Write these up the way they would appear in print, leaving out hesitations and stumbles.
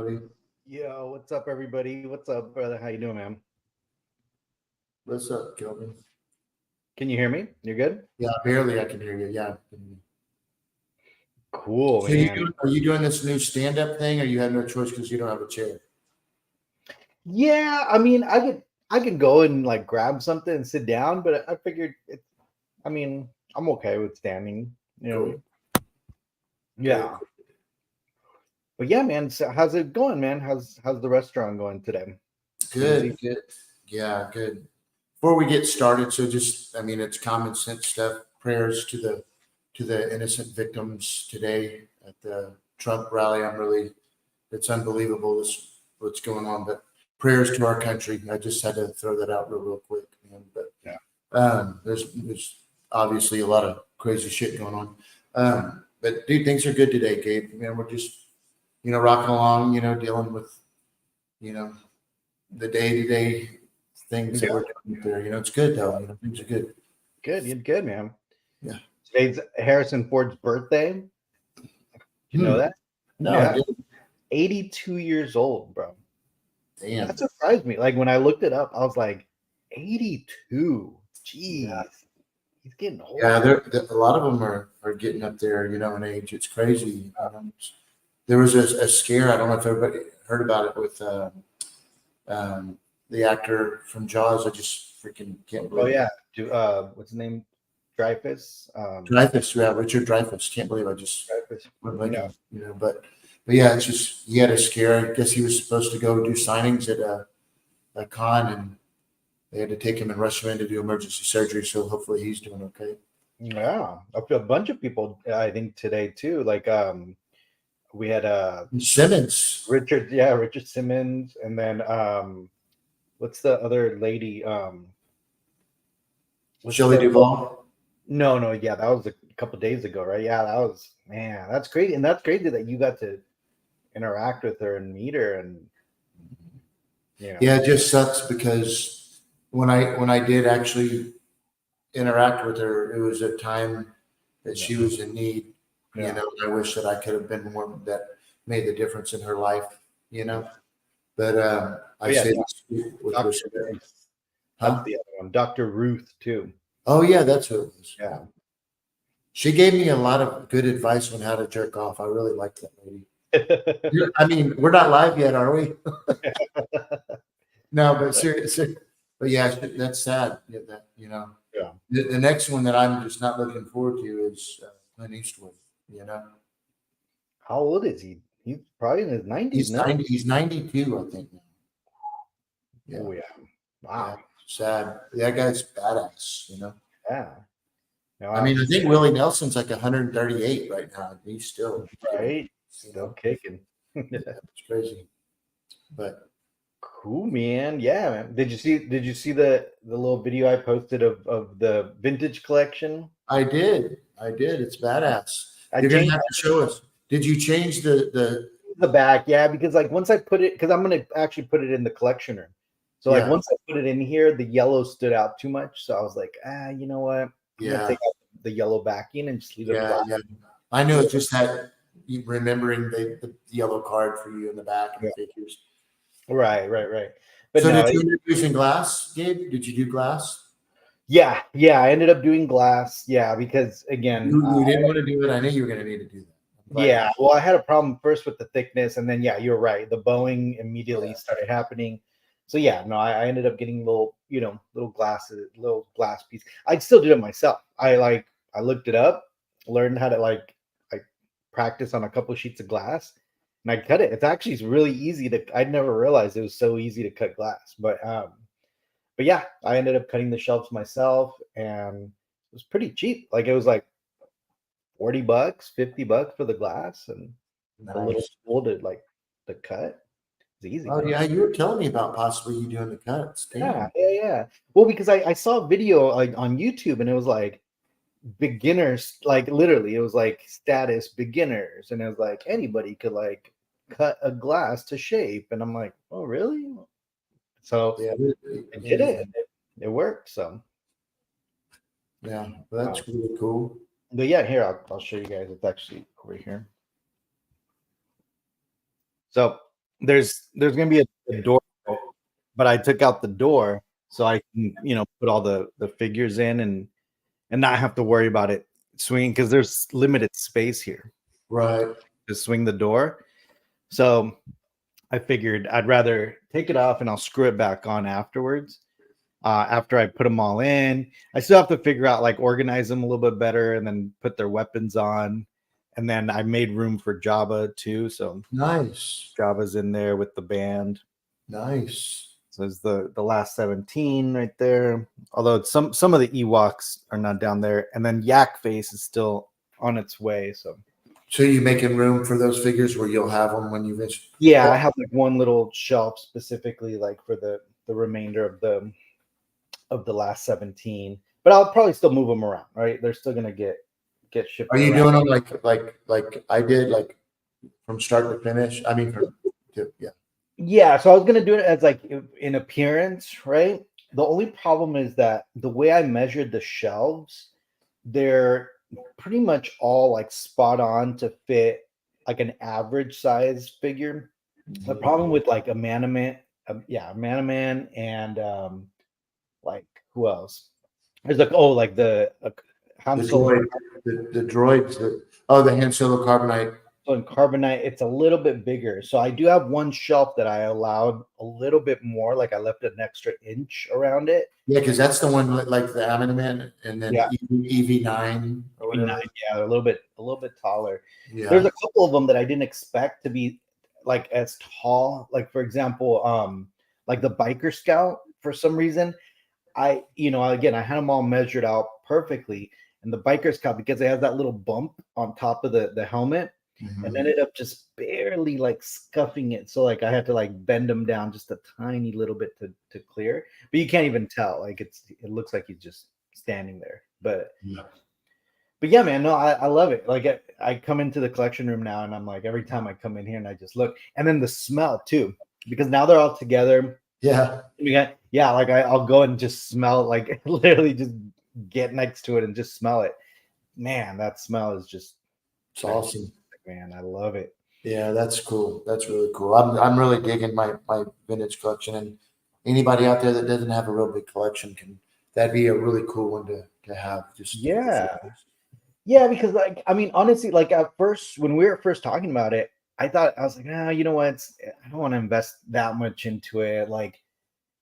buddy? Yo, what's up, everybody? What's up, brother? How you doing, man? What's up, Kelvin? Can you hear me? You're good? Yeah, barely I can hear you. Yeah. Cool, So you man. doing, are you doing this new stand-up thing, or you have no choice because you don't have a chair? Yeah, I mean, I could go and like grab something and sit down, but I figured I mean, I'm okay with standing, you know. Cool. Yeah. Cool. But yeah, man, so how's it going, man? How's the restaurant going today? Good, Busy? good. Yeah, good. Before we get started, so just I mean, it's common sense stuff. Prayers to the innocent victims today at the Trump rally. It's unbelievable what's going on. But prayers to our country. I just had to throw that out real quick, man. But Yeah. there's obviously a lot of crazy shit going on. But dude, things are good today, Gabe. Man, we're just rocking along. Dealing with the day-to-day things that Yeah. we're doing there. It's good though. Things are good. Good, you're good, man. Yeah. Today's Harrison Ford's birthday. Did you know that? No, I Yeah. didn't. 82 years old, bro. Damn. That surprised me. Like when I looked it up, I was like, 82. Jeez. Yeah. He's getting old. Yeah, a lot of them are getting up there, in age. It's crazy. There was a scare. I don't know if everybody heard about it with the actor from Jaws. I just freaking can't believe Oh yeah. What's his name? Dreyfus. Dreyfus, yeah, Richard Dreyfus. Can't believe I just Dreyfus. went like Yeah. but yeah, it's just he had a scare. I guess he was supposed to go do signings at a con, and they had to take him and rush him in to do emergency surgery. So hopefully he's doing okay. Yeah. A bunch of people, I think, today too. Like we had Simmons. Richard Simmons, and then what's the other lady? Shelley Duvall. No, yeah, that was a couple days ago, right? Yeah, that was, man, that's crazy. And that's crazy that you got to interact with her and meet her, and yeah, it just sucks because when I did actually interact with her, it was a time that she was in need. I wish that I could have been one that made the difference in her life, but I say this with Dr. respect. Ruth. That's the other one, Dr. Ruth too. Oh yeah, that's who it was. Yeah. She gave me a lot of good advice on how to jerk off. I really liked that lady. I mean, we're not live yet, are we? No, but seriously, but yeah, that's sad. Yeah. The next one that I'm just not looking forward to is Clint Eastwood. How old is he? He's probably in his 90s. He's 90. He's 92, I think. Yeah. Oh yeah. Wow. Yeah, sad. That guy's badass. Yeah. No, I mean, I think Willie Nelson's like 138 right now. He's still still kicking. Yeah, it's crazy. But cool, man. Yeah, man. Did you see the little video I posted of the vintage collection? I did. It's badass. You're gonna have to show us. Did you change the back? Yeah, because like once I put it, because I'm gonna actually put it in the collection room. So like once I put it in here, the yellow stood out too much. So I was like, you know what? I'm gonna take out the yellow backing and just leave it black. Yeah. I knew it just had remembering the yellow card for you in the back and the figures. Right. But so did you end up using glass, Gabe? Did you do glass? Yeah. I ended up doing glass. Yeah, because again, you didn't want to do it. I knew you were going to need to do that. Yeah. Well, I had a problem first with the thickness, and then you're right. The bowing immediately started happening. So I ended up getting little glass piece. I still did it myself. I looked it up, learned how to I practice on a couple of sheets of glass, and I cut it. It's actually really easy I'd never realized it was so easy to cut glass. But yeah, I ended up cutting the shelves myself, and it was pretty cheap. Like it was like $40, $50 for the glass, and a little tool to the cut. It's easy. Oh yeah, you were telling me about possibly you doing the cuts. Damn. Yeah. Well, because I saw a video on YouTube, and it was like beginners, like literally it was like status beginners, and it was like anybody could like cut a glass to shape, and I'm like, oh really? So I did it. It worked. So yeah, that's really cool. But yeah, here I'll show you guys. It's actually over here. So there's gonna be a door, but I took out the door so I can put all the figures in and not have to worry about it swinging because there's limited space here Right. to swing the door. So I figured I'd rather take it off and I'll screw it back on afterwards. After I put them all in, I still have to figure out like organize them a little bit better and then put their weapons on. And then I made room for Jabba too. So Nice. Jabba's in there with the band. Nice. So there's the last 17 right there. Although some of the Ewoks are not down there. And then Yak Face is still on its way. So you making room for those figures where you'll have them when you visit? Yeah, I have like one little shelf specifically like for the remainder of the last 17. But I'll probably still move them around, right? They're still gonna get shipped. Are you around. doing them like I did, like from start to finish? I mean, yeah. Yeah, so I was gonna do it as like in appearance, right? The only problem is that the way I measured the shelves, they're pretty much all like spot on to fit like an average size figure. The problem with like a Man-a-Man, and like who else? There's like like the Han Solo The droids, the Han Solo Carbonite. and Carbonite. It's a little bit bigger, so I do have one shelf that I allowed a little bit more. Like I left an extra inch around it. Yeah, because that's the one like the Amanaman and then Yeah. EV9 or whatever. Yeah, a little bit taller. Yeah. There's a couple of them that I didn't expect to be like as tall. Like for example, like the Biker Scout. For some reason, again, I had them all measured out perfectly, and the Biker Scout, because it has that little bump on top of the helmet, and ended up just barely like scuffing it. So like I had to like bend him down just a tiny little bit to clear, but you can't even tell. Like it looks like he's just standing there. But yeah, man, no, I love it. Like I come into the collection room now and I'm like, every time I come in here and I just look, and then the smell too, because now they're all together. Yeah. Like I'll go and just smell, like literally just get next to it and just smell it. Man, that smell is just It's awesome. Man, I love it. Yeah, that's cool. That's really cool. I'm really digging my vintage collection, and anybody out there that doesn't have a real big collection that'd be a really cool one to have. Just yeah, because like I mean, honestly, like at first when we were first talking about it, I was like, you know what? I don't want to invest that much into it. Like,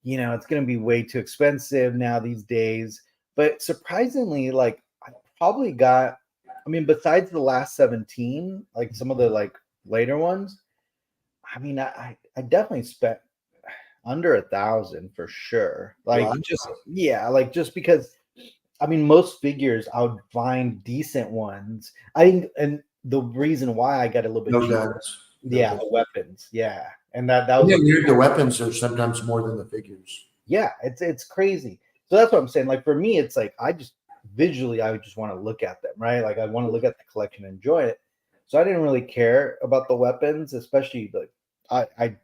it's gonna be way too expensive now these days. But surprisingly, like I probably got. I mean, besides the last 17, like some of the like later ones, I mean, I definitely spent under 1,000 for sure. Like just because I mean most figures I would find decent ones. I think, and the reason why I got a little bit cheaper, the weapons, and that was the weapons are sometimes more than the figures. Yeah, it's crazy. So that's what I'm saying. Like for me, it's like I just visually I would just want to look at them, right? Like I want to look at the collection and enjoy it. So I didn't really care about the weapons, especially like I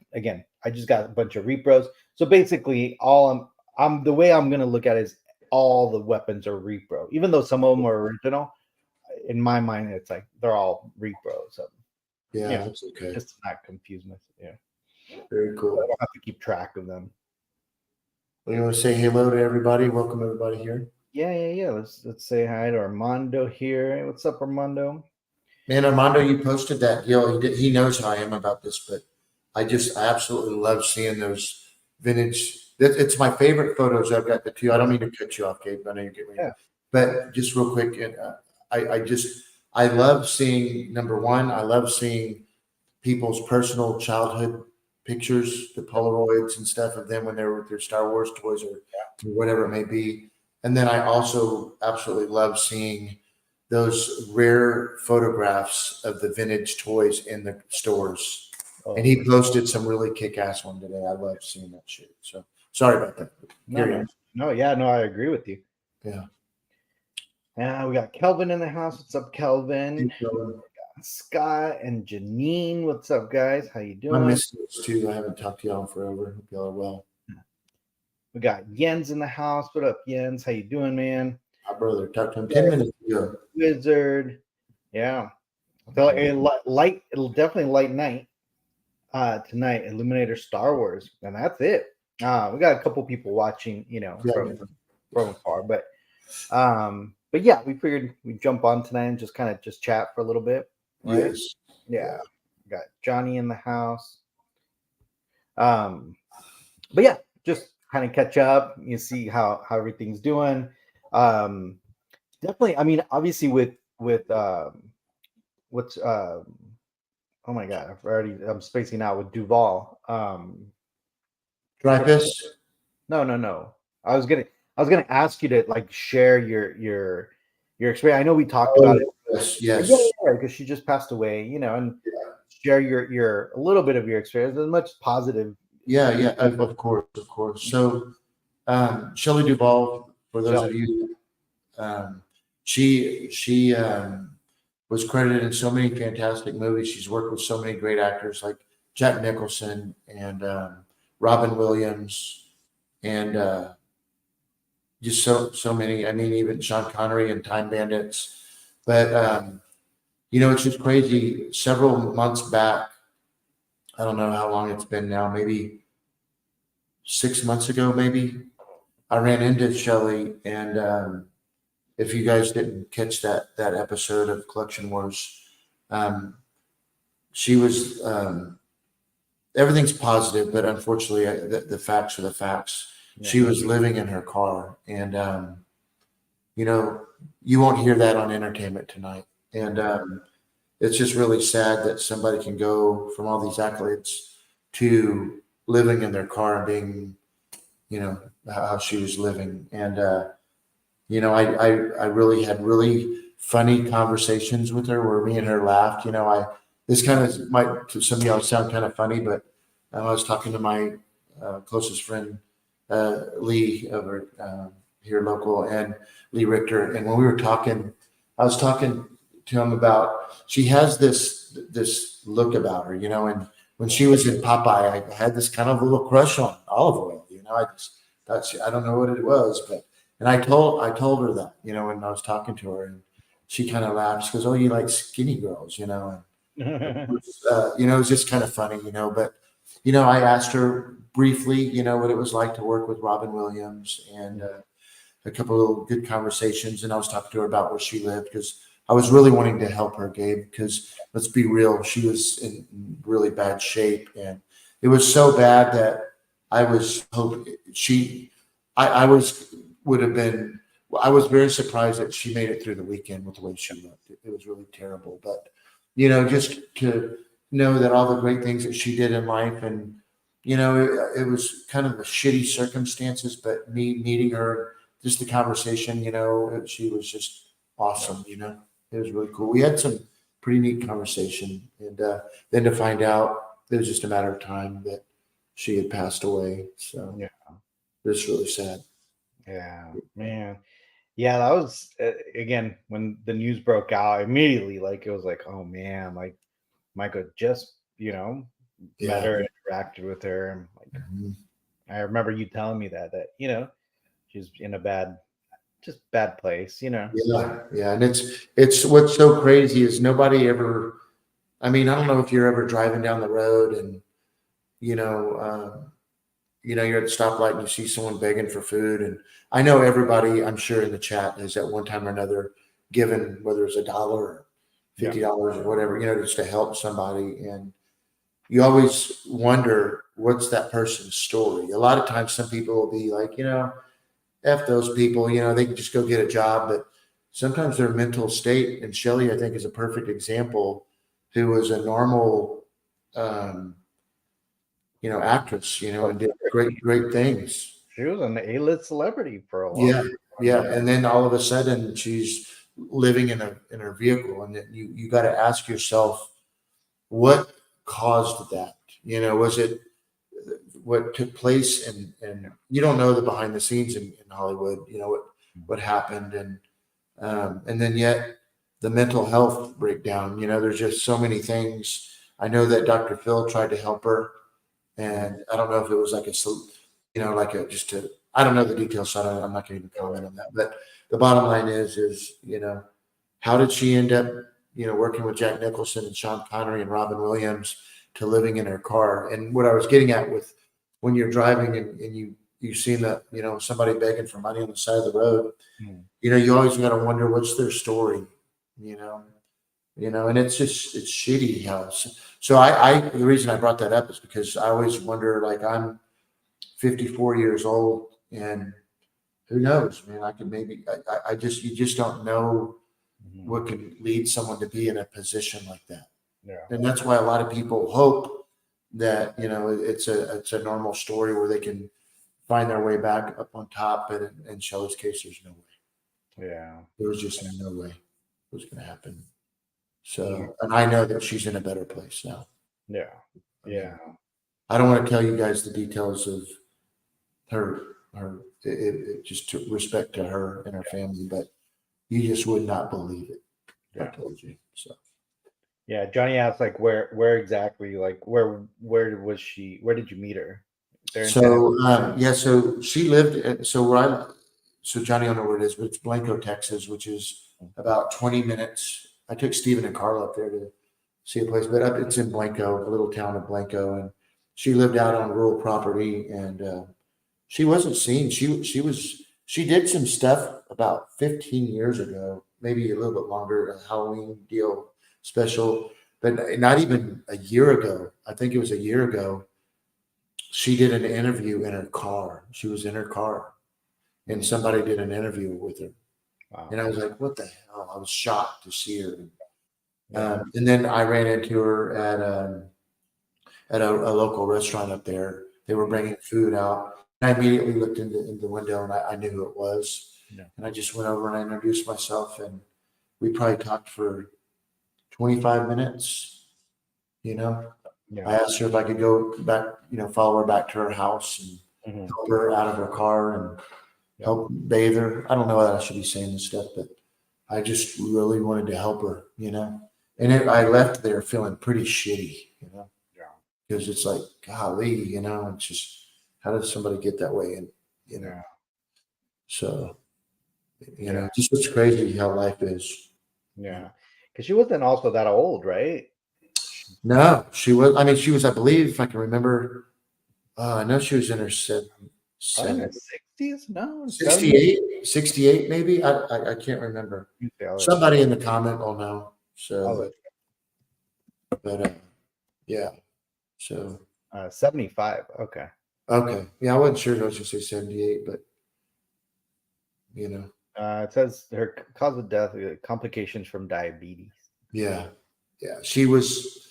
just got a bunch of repros. So basically all I'm the way I'm gonna look at it is all the weapons are repro, even though some of them are original. In my mind, it's like they're all repros. So that's okay. Just to not confuse myself. Yeah. Very cool. I don't have to keep track of them. Well, you want to say hello to everybody? Welcome everybody here. Yeah. Let's say hi to Armando here. Hey, what's up, Armando? Man, Armando, you posted that deal. He knows how I am about this, but I absolutely love seeing those vintage. It's my favorite photos I've got the two. I don't mean to cut you off, Gabe. I know you're getting ready. But just real quick, and I love seeing, number one, I love seeing people's personal childhood pictures, the Polaroids and stuff of them when they were with their Star Wars toys or whatever it may be. And then I also absolutely love seeing those rare photographs of the vintage toys in the stores. And he posted some really kick-ass one today. I love seeing that shit. So sorry about that. No, I agree with you. Yeah. Yeah, we got Kelvin in the house. What's up, Kelvin? Scott and Janine. What's up, guys? How you doing? I missed those too. I haven't talked to y'all in forever. Hope y'all are well. We got Jens in the house. What up, Jens? How you doing, man? My brother talked to him 10 minutes ago. Wizard. Yeah. So it'll definitely light night. tonight, Illuminator Star Wars, and that's it. We got a couple people watching, Yeah. from afar, but yeah, we figured we'd jump on tonight and just kind of just chat for a little bit, right? Yes. Yeah, got Johnny in the house. But yeah, just kind of catch up. You see how everything's doing. Um, definitely. I mean, obviously with what's oh my god, I'm spacing out with Duvall. Dreyfus. No. I was gonna ask you to like share your experience. I know we talked about it. Yes. Yeah, Yes. because she just passed away, and share your a little bit of your experience, as much positive. Yeah. Yeah. Of course. Of course. So, Shelley Duvall, for those of Shelley. you, she was credited in so many fantastic movies. She's worked with so many great actors like Jack Nicholson and Robin Williams, and just so many. I mean, even Sean Connery and Time Bandits. But it's just crazy. Several months back, I don't know how long it's been now, maybe 6 months ago, maybe I ran into Shelley, and if you guys didn't catch that episode of Collection Wars, um, she was everything's positive, but unfortunately, the facts are the facts. Yeah. She was living in her car, and you know, you won't hear that on Entertainment Tonight, and it's just really sad that somebody can go from all these accolades to living in their car and being, how she was living, and I really had really funny conversations with her where me and her laughed. This kind of might to some of y'all sound kind of funny, but I was talking to my closest friend Lee over here local, and Lee Richter, and when we were talking, I was talking to him about she has this look about her, and when she was in Popeye, I had this kind of little crush on Olive Oil. I just thought I don't know what it was, but. And I told her that, when I was talking to her, and she kind of laughed. She goes, "Oh, you like skinny girls, And it was just kind of funny, But I asked her briefly, what it was like to work with Robin Williams, and a couple of little good conversations. And I was talking to her about where she lived because I was really wanting to help her, Gabe. Because let's be real, she was in really bad shape, and it was so bad that I was hoping I was would have been. I was very surprised that she made it through the weekend with the way she looked. It was really terrible, but just to know that all the great things that she did in life, and it was kind of the shitty circumstances, but me meeting her, just the conversation, she was just awesome. It was really cool. We had some pretty neat conversation, and then to find out it was just a matter of time that she had passed away. So Yeah. it was really sad. Yeah, man. Yeah, that was again when the news broke out immediately. Like it was like, oh man, like Michael just met her, interacted with her, and like Mhm. I remember you telling me that she's in a bad place. Yeah, and it's what's so crazy is nobody ever. I mean, I don't know if you're ever driving down the road and you know, you're at the stoplight and you see someone begging for food, and I know everybody, I'm sure in the chat has at one time or another given, whether it's $1 or $50 or whatever, just to help somebody, and you always wonder what's that person's story. A lot of times, some people will be like, F those people, they can just go get a job. But sometimes their mental state, and Shelley, I think, is a perfect example, who was a normal, um, actress, and did great things. She was an A-list celebrity for a Yeah. long Yeah. And then all of a sudden she's living in her vehicle. And then you got to ask yourself, what caused that? Was it what took place, and you don't know the behind the scenes in Hollywood, what happened, and then yet the mental health breakdown, there's just so many things. I know that Dr. Phil tried to help her, and I don't know if it was like like a just to I don't know the details, so I'm not going to even comment on that. But the bottom line is how did she end up working with Jack Nicholson and Sean Connery and Robin Williams, to living in her car. And what I was getting at with when you're driving and you see that, somebody begging for money on the side of the road, you always got to wonder what's their story, and it's shitty how. So the reason I brought that up is because I always wonder, like, I'm 54 years old, and who knows, man, I could maybe, you just don't know what can lead someone to be in a position like that. Yeah. And that's why a lot of people hope that, it's a normal story where they can find their way back up on top. But in Shelley's case, there's no way. Yeah. There was just no way it was going to happen. So, and I know that she's in a better place now. Yeah. Yeah. I don't want to tell you guys the details of her just to respect to her and her family, but you just would not believe it. Yeah. I told you. So. Yeah, Johnny asked, like, where exactly, like, where was she? Where did you meet her? So she lived. So Johnny, I don't know where it is, but it's Blanco, Texas, which is about 20 minutes. I took Stephen and Carl up there to see a place, but it's in Blanco, a little town of Blanco, and she lived out on rural property, and she wasn't seen. She did some stuff about 15 years ago, maybe a little bit longer, a Halloween deal special, but not even a year ago. I think it was a year ago. She did an interview in her car. She was in her car, and somebody did an interview with her. Wow. And I was like, what the hell? I was shocked to see her. And then I ran into her at a local restaurant up there. They were bringing food out. I immediately looked in the window, and I knew who it was. Yeah. And I just went over and I introduced myself, and we probably talked for 25 minutes. Yeah. I asked her if I could go back, follow her back to her house and help her out of her car and help bathe her. I don't know that I should be saying this stuff, but I just really wanted to help her, And I left there feeling pretty shitty, because it's like, golly, it's just, how does somebody get that way? And, so, just it's crazy how life is. Yeah. Because she wasn't also that old, right? No, she was. I mean, she was, I believe, if I can remember, I know she was in her 60s? No, 68 maybe. I can't remember. Somebody in the comment will know. So, but yeah. So 75. Okay. Okay. Yeah, I wasn't sure. I was going to say 78, but it says her cause of death, complications from diabetes. Yeah. Yeah. She was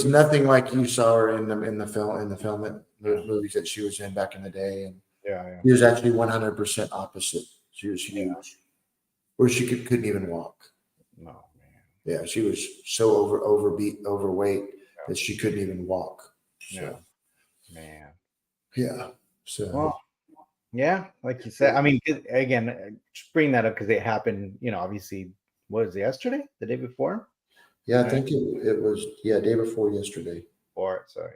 nothing like you saw her in the movies that she was in back in the day. And she was actually 100% opposite. She was huge, where she couldn't even walk. No, man. Yeah, she was so overweight that she couldn't even walk. So, man. Yeah. So. Well, yeah, like you said. I mean, again, just bring that up because it happened. Obviously, what was it, yesterday? The day before? Yeah, I think it was day before yesterday. So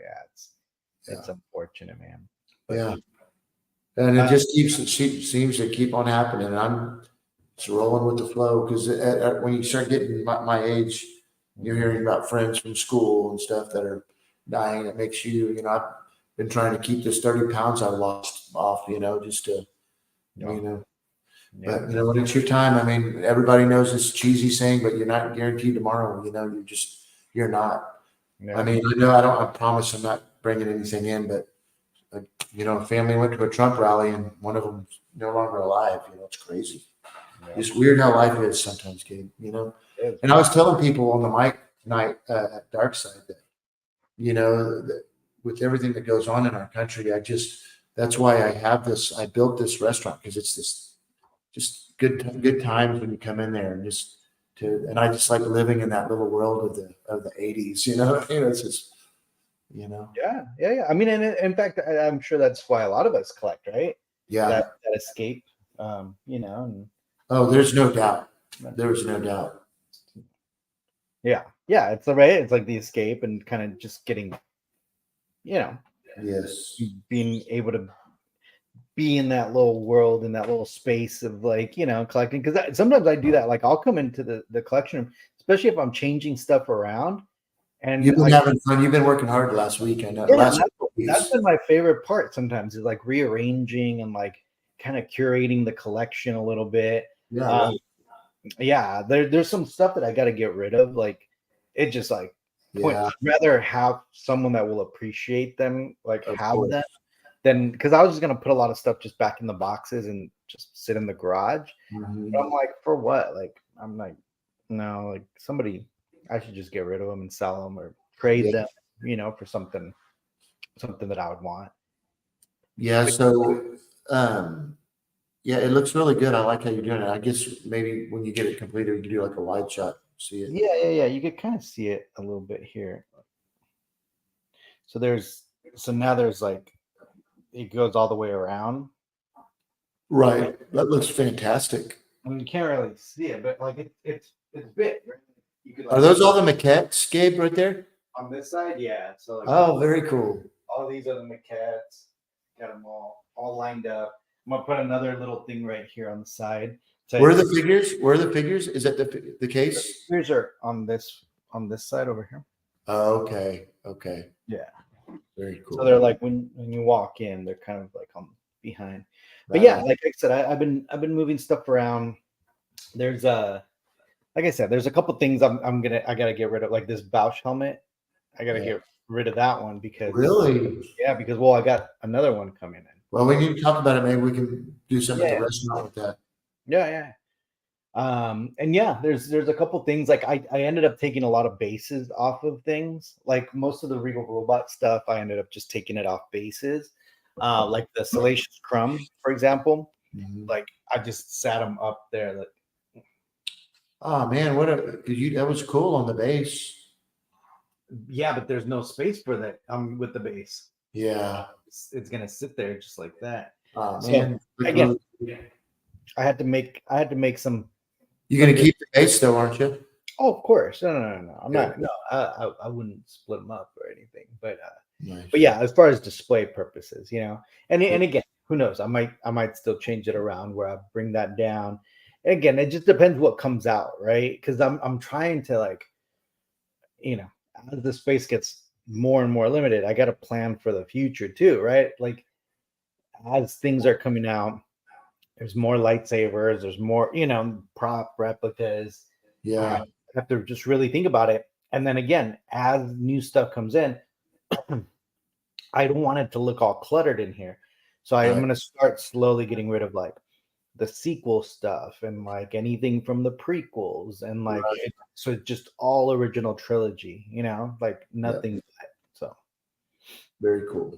it's unfortunate, man. But, yeah, and it just seems to keep on happening. And I'm just rolling with the flow, because when you start getting my age, you're hearing about friends from school and stuff that are dying. It makes you, I've been trying to keep this 30 pounds I lost off, just to, But when it's your time, I mean, everybody knows this cheesy saying, but you're not guaranteed tomorrow. You're not. Yeah. I mean, I promise I'm not bringing anything in, but a family went to a Trump rally and one of them's no longer alive. It's crazy. Yeah. It's weird how life is sometimes, Gabe. And I was telling people on the mic tonight at Dark Side that, that with everything that goes on in our country, that's why I built this restaurant, because it's this just good times when you come in there, and I just like living in that little world of the 80s, it's just, Yeah. I mean, and in fact, I'm sure that's why a lot of us collect, right? Yeah. That escape, And, oh, there's no doubt. There's no doubt. Yeah. It's right. It's like the escape and kind of just getting, yes, being able to be in that little world, in that little space of collecting. Because sometimes I do that. Like, I'll come into the collection room, especially if I'm changing stuff around, And You've been having fun. You've been working hard last week and yeah, last that's been my favorite part sometimes is like rearranging and like kind of curating the collection a little bit. Yeah, Um, right. yeah, there's some stuff that I got to get rid of. Like it just like Yeah, I'd rather have someone that will appreciate them, like of have course. them, than because I was just gonna put a lot of stuff just back in the boxes and just sit in the garage. But Mhm. I'm like, for what? Like I'm like, no, like somebody, I should just get rid of them and sell them or trade Yeah. them, for something that I would want. Yeah. But So, yeah, it looks really good. I like how you're doing it. I guess maybe when you get it completed, you can do like a wide shot, see it. yeah. You could kind of see it a little bit here. So now there's like it goes all the way around. Right. That looks fantastic. I mean, you can't really see it, but like it's big, right? You could Are like those all the maquettes, Gabe, right there? on this side, yeah. So like Oh, very cool. all these are the maquettes. Got them all lined up. I'm gonna put another little thing right here on the side. So Where are the figures? Where are the figures? Is that the case? here's are on this side over here. Oh, okay. Okay. Yeah. Very So they're cool. like when you walk in, they're kind of like on behind. But yeah, like I said, I've been moving stuff around. There's like I said, there's a couple things I gotta get rid of, like this Bausch helmet. I gotta Yeah. get rid of that one because Really? because well, I got another one coming in. Well, we need to talk about it. Maybe we can do something at Yeah, the restaurant with that. yeah. And yeah, there's a couple things like I ended up taking a lot of bases off of things. Like most of the Regal Robot stuff, I ended up just taking it off bases. Like the Salacious Crumb, for example. Mhm. Like I just sat them up there. Like, Oh man, that was cool on the base. yeah, but there's no space for that. With the base. Yeah. It's gonna sit there just like that. Oh So man. Look again, really- I had to make some. You're gonna keep the base though, aren't you? Oh, of course. No. I'm Good. not. No, I wouldn't split them up or anything. But Nice. yeah, as far as display purposes, and again, who knows? I might still change it around where I bring that down. And again, it just depends what comes out, right? Because I'm trying to like, as the space gets more and more limited, I got to plan for the future too, right? Like as things are coming out, there's more lightsabers, there's more, prop replicas. I Yeah. have to just really think about it. And then again, as new stuff comes in, I don't want it to look all cluttered in here. So I'm Right. going to start slowly getting rid of like the sequel stuff and like anything from the prequels and like Right. so just all original trilogy, like Yeah. nothing. So, Very cool.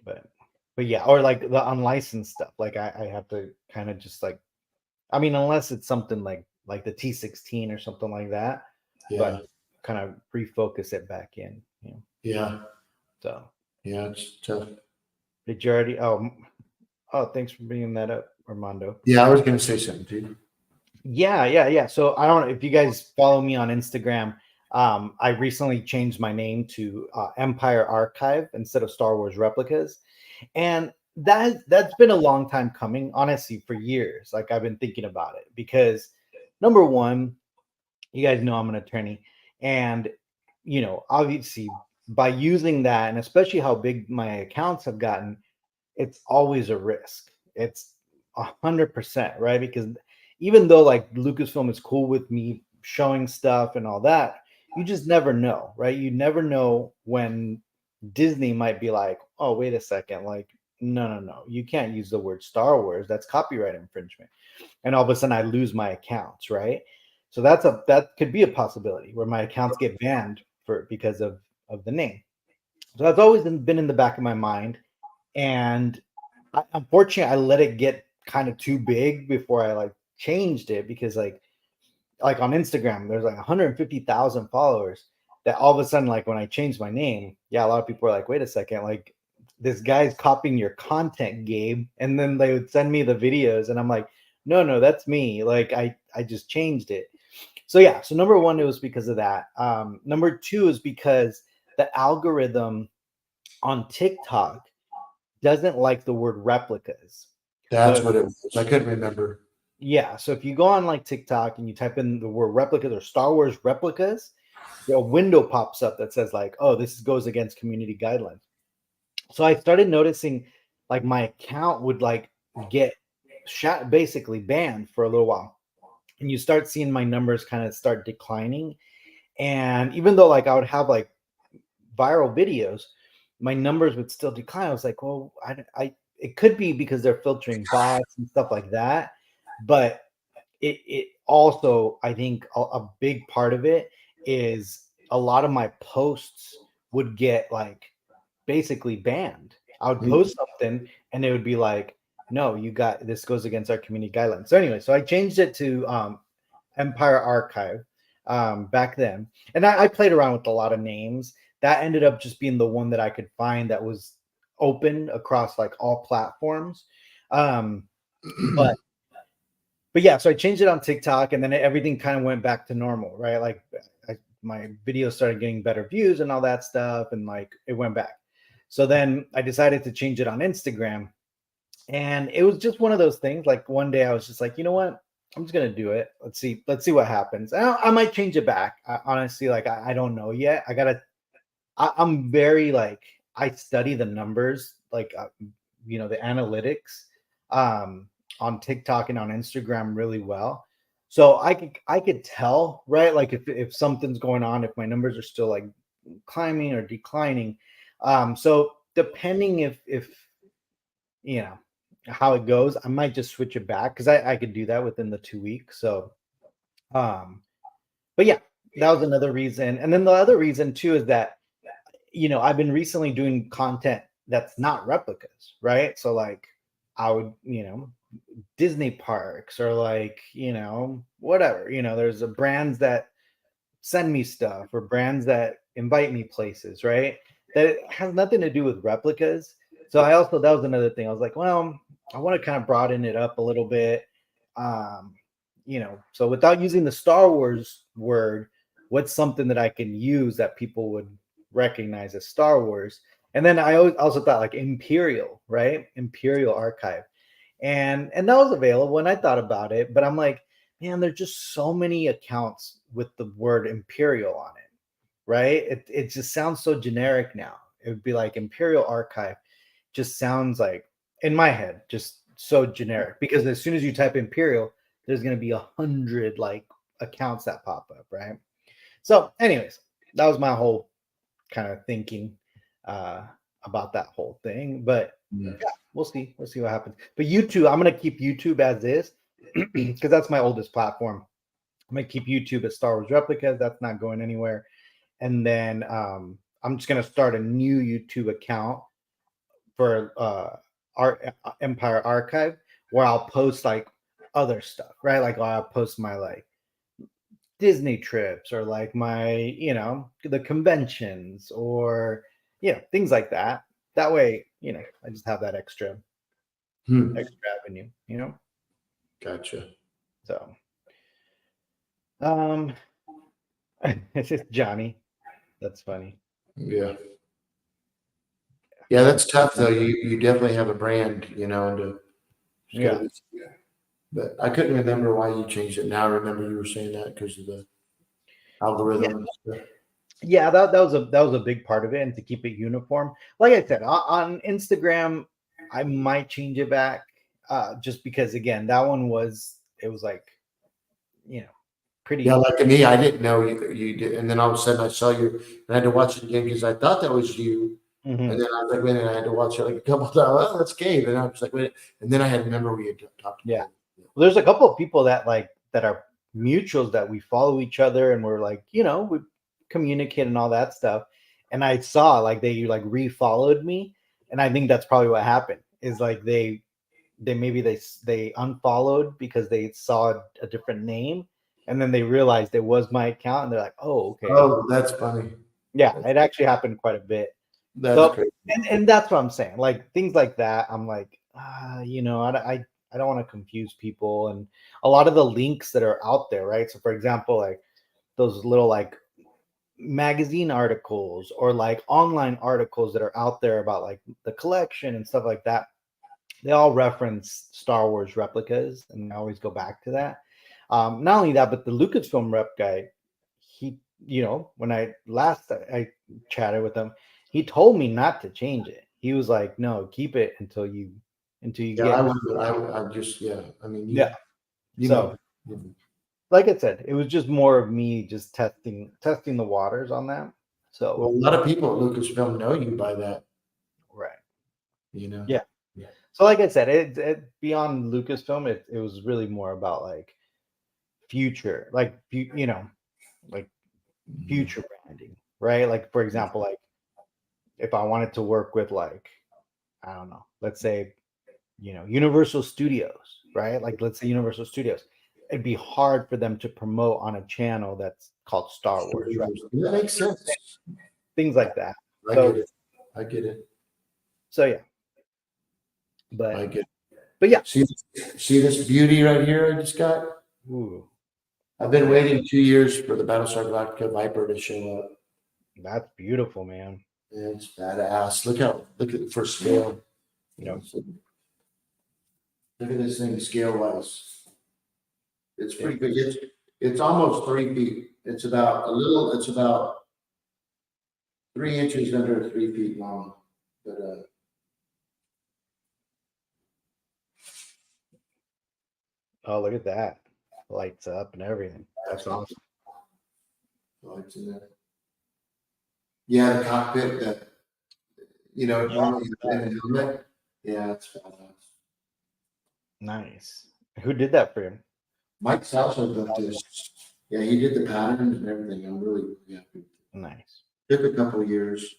but yeah, or like the unlicensed stuff. Like I have to kind of just like, I mean, unless it's something like the T16 or something like that, Yeah. but kind of refocus it back in. Yeah. So Yeah. It's tough. did you already? Oh, thanks for bringing that up, Armando. Yeah, I was gonna say something too. Yeah. So I don't know if you guys follow me on Instagram. I recently changed my name to Empire Archive instead of Star Wars Replicas, and that's been a long time coming. Honestly, for years, like I've been thinking about it because number one, you guys know I'm an attorney, and obviously by using that, and especially how big my accounts have gotten, it's always a risk. It's 100%, right? Because even though like Lucasfilm is cool with me showing stuff and all that, you just never know, right? You never know when Disney might be like, oh, wait a second, like, no, you can't use the word Star Wars. That's copyright infringement. And all of a sudden I lose my accounts, right? So that could be a possibility where my accounts get banned because of the name. So that's always been in the back of my mind. And unfortunately, I let it get kind of too big before I like changed it because like on Instagram, there's like 150,000 followers that all of a sudden, like when I changed my name, yeah, a lot of people are like, wait a second, like this guy's copying your content, Gabe. And then they would send me the videos and I'm like, no, that's me. Like I just changed it. So yeah, so number one, it was because of that. Number two is because the algorithm on TikTok doesn't like the word replicas. That's So what it was. I couldn't remember. yeah, so if you go on like TikTok and you type in the word replicas or Star Wars replicas, a window pops up that says like, oh, this goes against community guidelines. So I started noticing like my account would like get basically banned for a little while. And you start seeing my numbers kind of start declining. And even though like I would have like viral videos, my numbers would still decline. I was like, well, it could be because they're filtering bots and stuff like that. But it also, I think a big part of it is a lot of my posts would get like basically banned. I would post something and it would be like, no, this goes against our community guidelines. So anyway, so I changed it to Empire Archive back then. And I played around with a lot of names. That ended up just being the one that I could find that was open across like all platforms. But yeah, so I changed it on TikTok and then everything kind of went back to normal, right? Like my videos started getting better views and all that stuff. And like it went back. So then I decided to change it on Instagram. And it was just one of those things. Like one day I was just like, you know what? I'm just gonna do it. Let's see what happens. I might change it back. Honestly, like I don't know yet. I'm very like I study the numbers, like the analytics on TikTok and on Instagram really well. So I could tell, right? Like if something's going on, if my numbers are still like climbing or declining. So depending if how it goes, I might just switch it back because I could do that within the 2 weeks. So but yeah, that was another reason. And then the other reason too is that I've been recently doing content that's not replicas, right? So like I would, Disney parks or like, whatever, there's brands that send me stuff or brands that invite me places, right? That it has nothing to do with replicas. So that was another thing. I was like, well, I want to kind of broaden it up a little bit. So without using the Star Wars word, what's something that I can use that people would recognize as Star Wars? And then I also thought like Imperial, right? Imperial Archive. And that was available and I thought about it, but I'm like, man, there's just so many accounts with the word Imperial on it, right? It just sounds so generic now. It would be like Imperial Archive just sounds like, in my head, just so generic because as soon as you type Imperial, there's going to be 100 like accounts that pop up, right? So anyways, that was my whole kind of thinking about that whole thing. But yeah, we'll see what happens. But YouTube, I'm going to keep YouTube as is because that's my oldest platform. I'm going to keep YouTube as Star Wars Replicas. That's not going anywhere. And then I'm just going to start a new YouTube account for Empire Archive where I'll post like other stuff, right? Like I'll post my like Disney trips or like my, the conventions or, things like that. That way, I just have that extra avenue, Gotcha. So, it's just Johnny. That's funny. Yeah. Yeah, that's tough though. You definitely have a brand, and Yeah. But I couldn't remember why you changed it. Now I remember you were saying that because of the algorithm and stuff. Yeah, that was a big part of it, and to keep it uniform. Like I said, on Instagram, I might change it back, just because again, that one was like, pretty. Yeah, like me, I didn't know you did, and then all of a sudden I saw you, and I had to watch it again because I thought that was you, and then I was like, wait, and I had to watch it like a couple of times. Oh, that's Gabe, and I was like, wait, and then I had to remember we had talked about Yeah. it. Well, there's a couple of people that are mutuals that we follow each other, and we're like, we communicate and all that stuff. And I saw like they like refollowed me, and I think that's probably what happened. Is like they unfollowed because they saw a different name, and then they realized it was my account, and they're like, oh, okay. Oh, that's funny. Yeah, it actually happened quite a bit. That's great. And that's what I'm saying. Like things like that, I'm like, I don't want to confuse people. And a lot of the links that are out there, right? So for example, like those little like magazine articles or like online articles that are out there about like the collection and stuff like that, they all reference Star Wars replicas, and I always go back to that. Not only that, but the Lucasfilm rep guy, when I chatted with him, he told me not to change it. He was like, no, keep it until you Yeah, get. I just, yeah. I mean, Yeah. you So, know, like I said, it was just more of me just testing the waters on that. So, well, a lot of people at Lucasfilm know you by that, right. you know. Yeah. So, like I said, it beyond Lucasfilm, it was really more about like future, like like future branding, right? Like for example, like if I wanted to work with like, I don't know, let's say, Universal Studios, right? Like let's say Universal Studios, it'd be hard for them to promote on a channel that's called Star Wars, right? That makes sense. Things like that. I So get it. I get it. so yeah, I get but yeah. it. See this beauty right here I just got? Ooh, I've been waiting 2 years for the Battlestar Galactica Viper to show up. that's beautiful, man. Yeah, it's badass. Look at for scale. Look at this thing scale wise. It's pretty big. It's almost 3 feet. It's about 3 inches under 3 feet long. But Oh, look at that. Lights up and everything. That's awesome. lights in there. Yeah, the cockpit that normally in a helmet. Yeah, it's badass. Nice. Who did that for him? Mike Salso built this. Yeah, he did the patterns and everything. I'm really happy. Nice. Took a couple of years,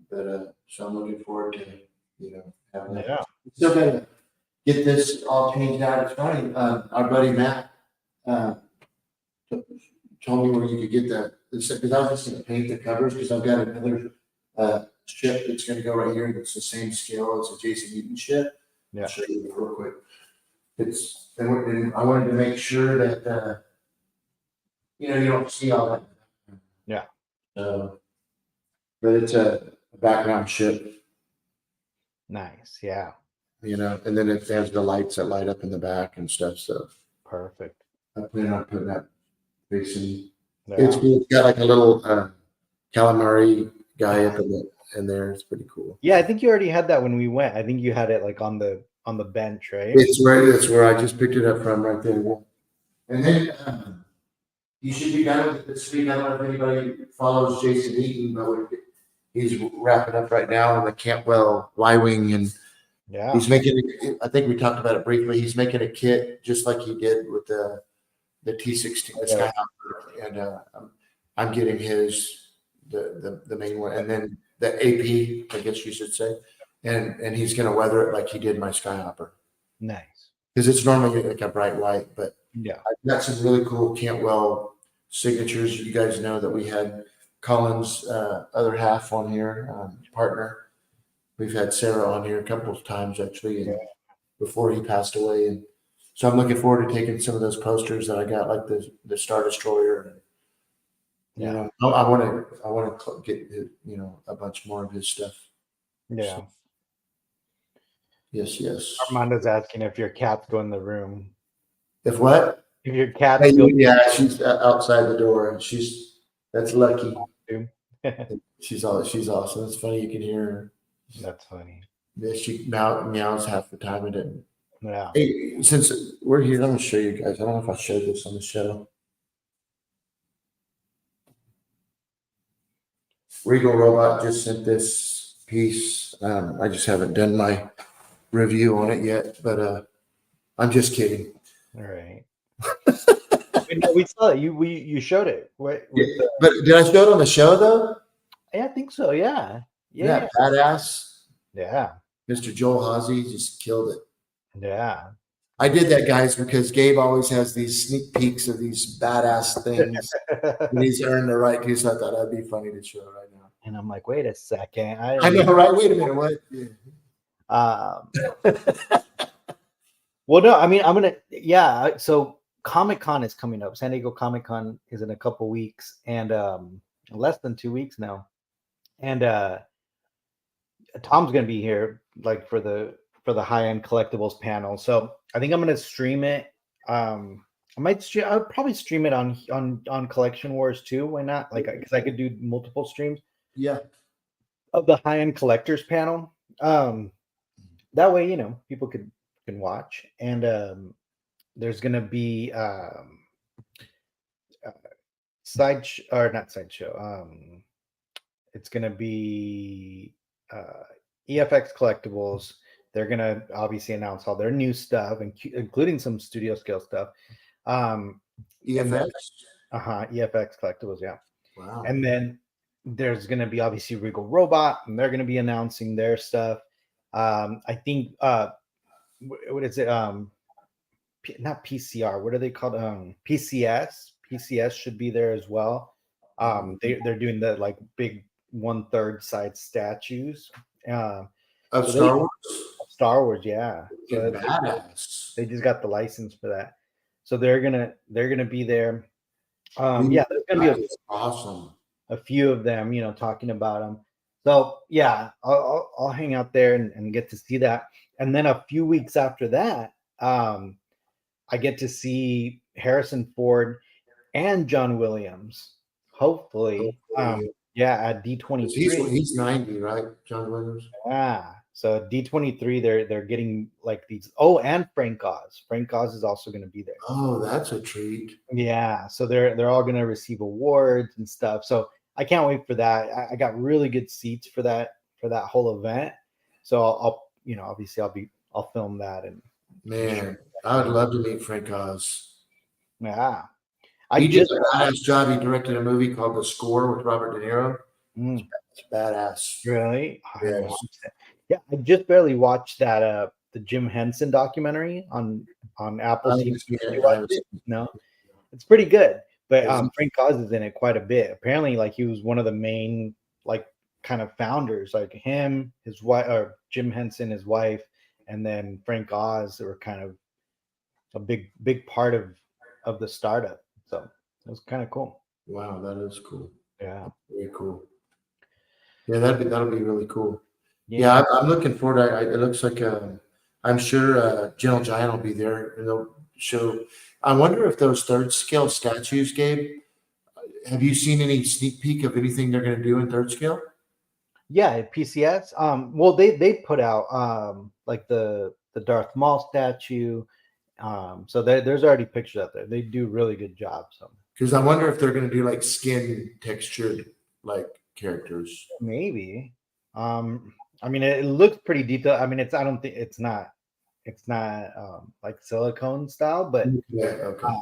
but so I'm looking forward to having that. Yeah. Still gotta get this all changed out. It's funny. Our buddy Matt told me where you could get that because I was just gonna paint the covers because I've got another ship that's gonna go right here that's the same scale as a Jason Eaton ship. Yeah. I'll show you real quick. And I wanted to make sure that you don't see all that. Yeah. But it's a background ship, Nice. Yeah. and then it has the lights that light up in the back and stuff. So Perfect. I plan on putting that facing. Yeah. It's cool. It's got like a little calamari guy up in there. It's pretty cool. Yeah, I think you already had that when we went. I think you had it like on the bench, right? It's where I just picked it up from right there. And then you should be done with it this week. I don't know if anybody follows Jason Eaton, but he's wrapping up right now on the Campwell Y-wing, and Yeah. he's making. I think we talked about it briefly. He's making a kit just like he did with the T-16, the Skyhopper, and I'm getting the main one, and then the AP, I guess you should say, and he's going to weather it like he did my Skyhopper. Nice. Because it's normally like a bright white, but yeah, I've got some really cool Cantwell signatures. You guys know that we had Colin's other half on here, partner. We've had Sarah on here a couple of times actually, and before he passed away, and so I'm looking forward to taking some of those posters that I got, like the Star Destroyer. I want to get a bunch more of his stuff. Yeah. So, yes. Armando's asking if your cats go in the room. If what? If your cat yeah, she's outside the door, and that's lucky. she's awesome. It's funny, you can hear her. That's funny. Yeah, she meows half the time and didn't. Yeah. Hey, since we're here, let me show you guys. I don't know if I showed this on the show. Regal Robot just sent this piece. I just haven't done my review on it yet, but I'm just kidding. All right. We saw it. You showed it. But did I show it on the show though? Yeah, I think so. Yeah. Yeah. Badass. Yeah. Mr. Joel Hawsey just killed it. Yeah. I did that, guys, because Gabe always has these sneak peeks of these badass things. And he's earned the right to, so I thought that'd be funny to show right now. And I'm like, wait a second. I know, right? Wait a minute. What? Well, no, I mean, I'm going to, so Comic-Con is coming up. San Diego Comic-Con is in a couple weeks and less than 2 weeks now. And Tom's going to be here like for the high-end collectibles panel. So I think I'm going to stream it. I'm I'll probably stream it on Collection Wars too. Why not? Like, because I could do multiple streams Yeah. of the high end collectors panel. That way, people can watch. And there's gonna be or not sideshow. It's gonna be EFX Collectibles. They're gonna obviously announce all their new stuff, including some studio scale stuff. EFX. EFX Collectibles, yeah. Wow. And then there's gonna be obviously Regal Robot, and they're gonna be announcing their stuff. I think what is it? Not PCR. What are they called? PCS. PCS should be there as well. They're doing the like big 1/3 size statues. Of Star Wars. Star Wars, yeah. So Badass. they just got the license for that, so they're gonna be there. Yeah, there's gonna be awesome. A few of them, talking about them. So yeah, I'll hang out there and get to see that. And then a few weeks after that, I get to see Harrison Ford and John Williams. Hopefully. At D23. He's 90, right? John Williams. Yeah. So D23, they're getting like these. Oh, and Frank Oz. Frank Oz is also going to be there. Oh, that's a treat. Yeah. So they're all going to receive awards and stuff. So I can't wait for that. I got really good seats for that whole event. So I'll obviously I'll film that. And man, I would love to meet Frank Oz. Yeah. He did a badass job. He directed a movie called The Score with Robert De Niro. It's badass. Really? Yes. Yeah, I just barely watched that the Jim Henson documentary on Apple TV. No, it's pretty good. But Frank Oz is in it quite a bit. Apparently, like he was one of the main like kind of founders, like him, his wife, or Jim Henson, his wife, and then Frank Oz were kind of a big part of the startup. So it was kind of cool. Wow, that is cool. Yeah, very cool. Yeah, that'll be really cool. Yeah, I'm looking forward to it. It looks like I'm sure Gentle Giant will be there, and they'll show. I wonder if those third scale statues, Gabe. Have you seen any sneak peek of anything they're going to do in third scale? Yeah, PCS. Well, they put out like the Darth Maul statue. So there's already pictures out there. They do really good job. So because I wonder if they're going to do like skin textured like characters. Maybe. I mean, it looks pretty detailed. I mean, I don't think it's not like silicone style, but okay.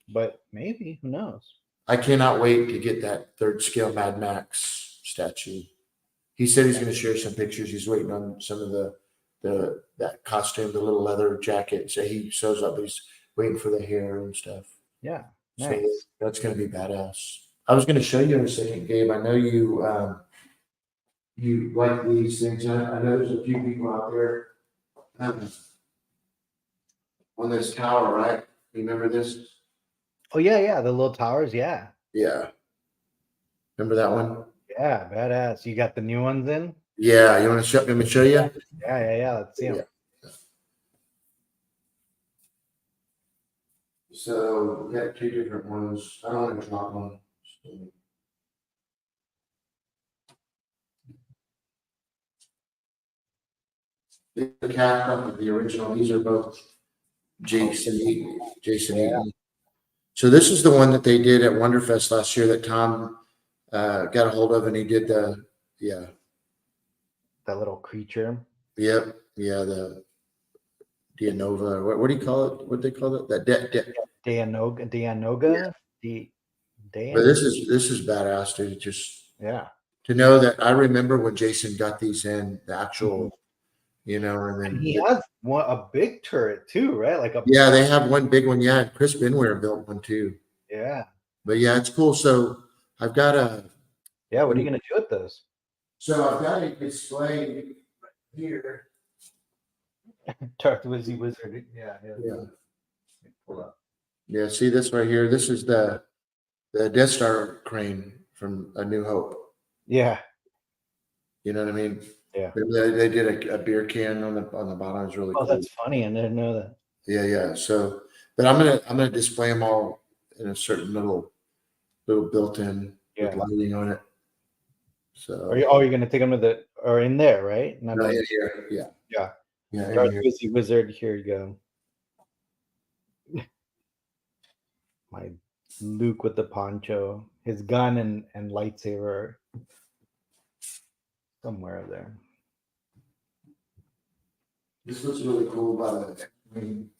But maybe, who knows? I cannot wait to get that third scale Mad Max statue. He said he's going to share some pictures. He's waiting on some of that costume, the little leather jacket. So he shows up. He's waiting for the hair and stuff. Yeah, nice. So that's going to be badass. I was going to show you in a second, Gabe. I know you you like these things. I know there's a few people out there on this tower, right? Remember this? Oh yeah, the little towers. Yeah. Remember that one? Yeah, badass. You got the new ones in? Yeah, you want to let me show you? Yeah. Let's see them. Yeah. So we got two different ones. I don't want to drop one. These are cast off of the original. These are both Jason Eaton. So this is the one that they did at Wonderfest last year that Tom got a hold of, and he did that little creature. Yep. Yeah, the Dianova. What do you call it? What do they call it? That Dianoga. But this is badass, dude. Just to know that I remember when Jason got these in the actual, and then he has a big turret too, right? Like they have one big one. Yeah, Chris Benware built one too. Yeah. But yeah, it's cool. So I've got a. Yeah, what are you gonna do with those? So I've got a display here. Darth Wizzy Wizard. Yeah. Hold up. Yeah, see this right here. This is the Death Star crane from A New Hope. Yeah. You know what I mean? Yeah. They did a beer can on the bottom. It's really cool. That's funny. I didn't know that. Yeah. So But I'm gonna display them all in a certain little built-in with lighting on it. So you're gonna take them to the or in there, right? Not right in here, yeah, yeah. yeah, in Darth here. Wizzy Wizard, here you go. My Luke with the poncho, his gun and lightsaber somewhere there. This looks really cool, by the way. I mean,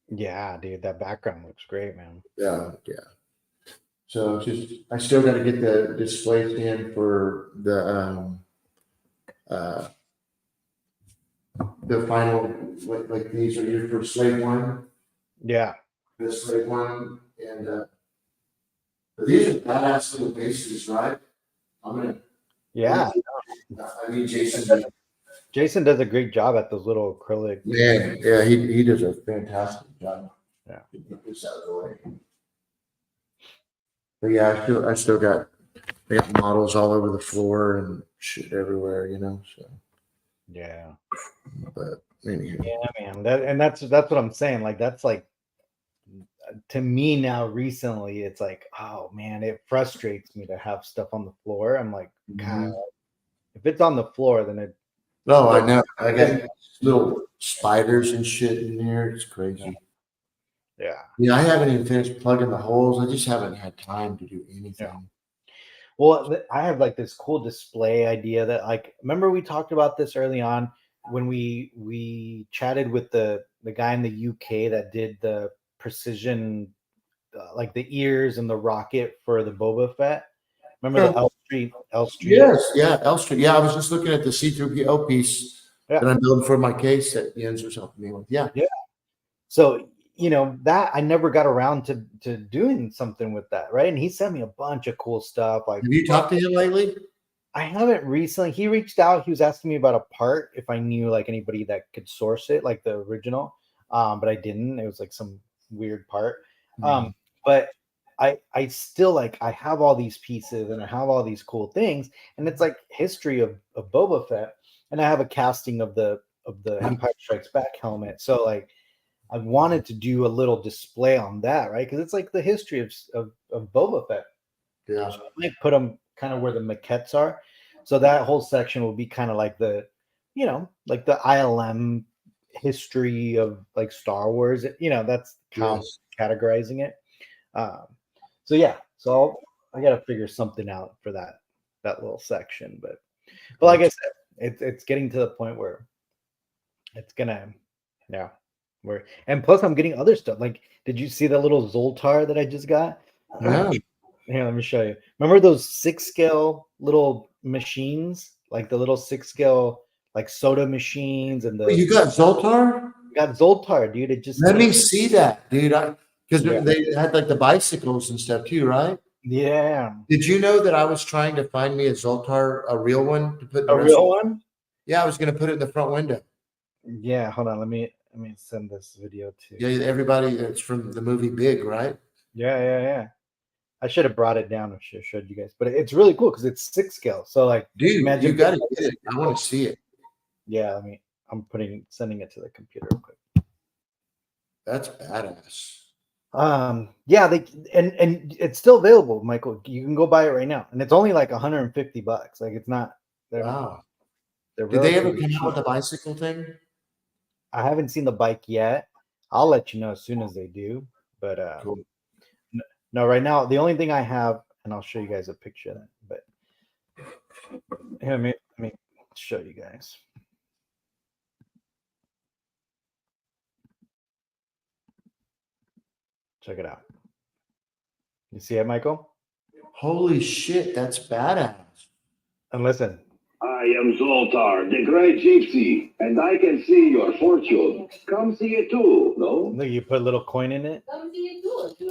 Yeah, dude, that background looks great, man. yeah. So I still got to get the displays in for the final, like these are here for slave one, Yeah. the slave one, and but these are badass little bases, right? I'm gonna. Yeah. I mean, Jason does a great job at those little acrylic. Man, yeah, he does a fantastic job. Yeah. Get this out of the way. But yeah, I still got models all over the floor and shit everywhere, So, Yeah. but anyhow, Yeah, man. That's what I'm saying. Like that's like to me now recently, it's like, oh man, it frustrates me to have stuff on the floor. I'm like, God, if it's on the floor, then it. No, I know. I got little spiders and shit in there. It's crazy. Yeah. Yeah, I haven't even finished plugging the holes. I just haven't had time to do anything. Yeah. Well, I have like this cool display idea that like remember we talked about this early on when we chatted with the guy in the UK that did the precision like the ears and the rocket for the Boba Fett. Remember the L Street? Yes, yeah, L Street. Yeah, I was just looking at the C3PO piece Yeah. that I'm building for my case that Jens was helping me with. Yeah. Yeah. So that I never got around to doing something with that, right? And he sent me a bunch of cool stuff. Like, have you talked to him lately? I haven't recently. He reached out. He was asking me about a part if I knew like anybody that could source it, like the original. But I didn't. It was like some weird part. But I still like I have all these pieces and I have all these cool things, and it's like history of Boba Fett, and I have a casting of the Empire Strikes Back helmet. So like I wanted to do a little display on that, right? Because it's like the history of Boba Fett. Yeah. So I might put them kind of where the maquettes are. So that whole section will be kind of like the, like the ILM history of like Star Wars. That's how I'm categorizing it. So yeah, so I got to figure something out for that little section. But like I said, it's getting to the point where it's gonna, yeah. And plus I'm getting other stuff. Like, did you see the little Zoltar that I just got? Yeah. Here, let me show you. Remember those 6-scale little machines, like the little 6-scale like soda machines and the. You got Zoltar? Got Zoltar, dude. It just let me see that, dude. Because Yeah. they had like the bicycles and stuff too, right? Yeah. Did you know that I was trying to find me a Zoltar, a real one to put in the A real one? Yeah, I was going to put it in the front window. Yeah, hold on. Let me send this video to. Yeah, everybody. It's from the movie Big, right? Yeah. I should have brought it down and showed you guys, but it's really cool because it's 6-scale. So like, dude, imagine you got to get it. I want to see it. Yeah, I'm sending it to the computer real quick. That's badass. Yeah, and it's still available, Michael. You can go buy it right now, and it's only like $150. Like it's not. Wow. They're Did they ever relatively come out with cheap. the bicycle thing? I haven't seen the bike yet. I'll let you know as soon as they do. But Cool. no, right now the only thing I have, and I'll show you guys a picture of that. But here, let me show you guys. Check it out. You see it, Michael? Holy shit, that's badass. And listen. I am Zoltar, the great gypsy, and I can see your fortune. Come see it too, no? Look, you put a little coin in it. Come see it too.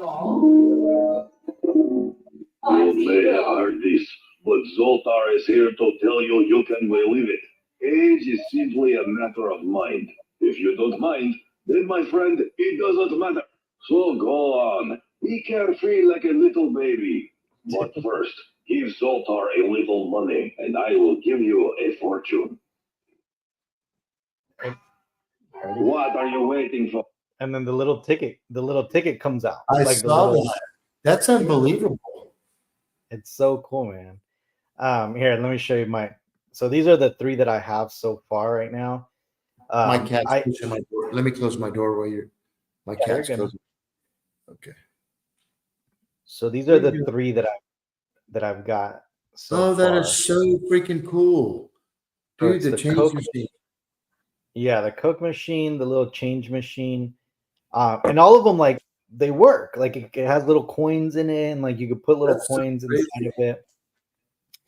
You may have heard this, but Zoltar is here to tell you you can believe it. Age is simply a matter of mind. If you don't mind, then my friend, it doesn't matter. So go on, be carefree like a little baby. But first, give Zoltar a little money, and I will give you a fortune. What are you waiting for? and then the little ticket comes out. I Like saw that. That's unbelievable. It's so cool, man. Here, let me show you my. So these are the 3 that I have so far right now. My cat's pushing my door. Let me close my door while you're. My Yeah, you're cat's good. closing. Okay. So these are the 3 that I've got so That far. is so freaking cool, So dude. it's The the change Coke, machine. yeah, the Coke machine, the little change machine, and all of them like they work. Like it has little coins in it, and like you could put little That's so coins crazy. inside of it.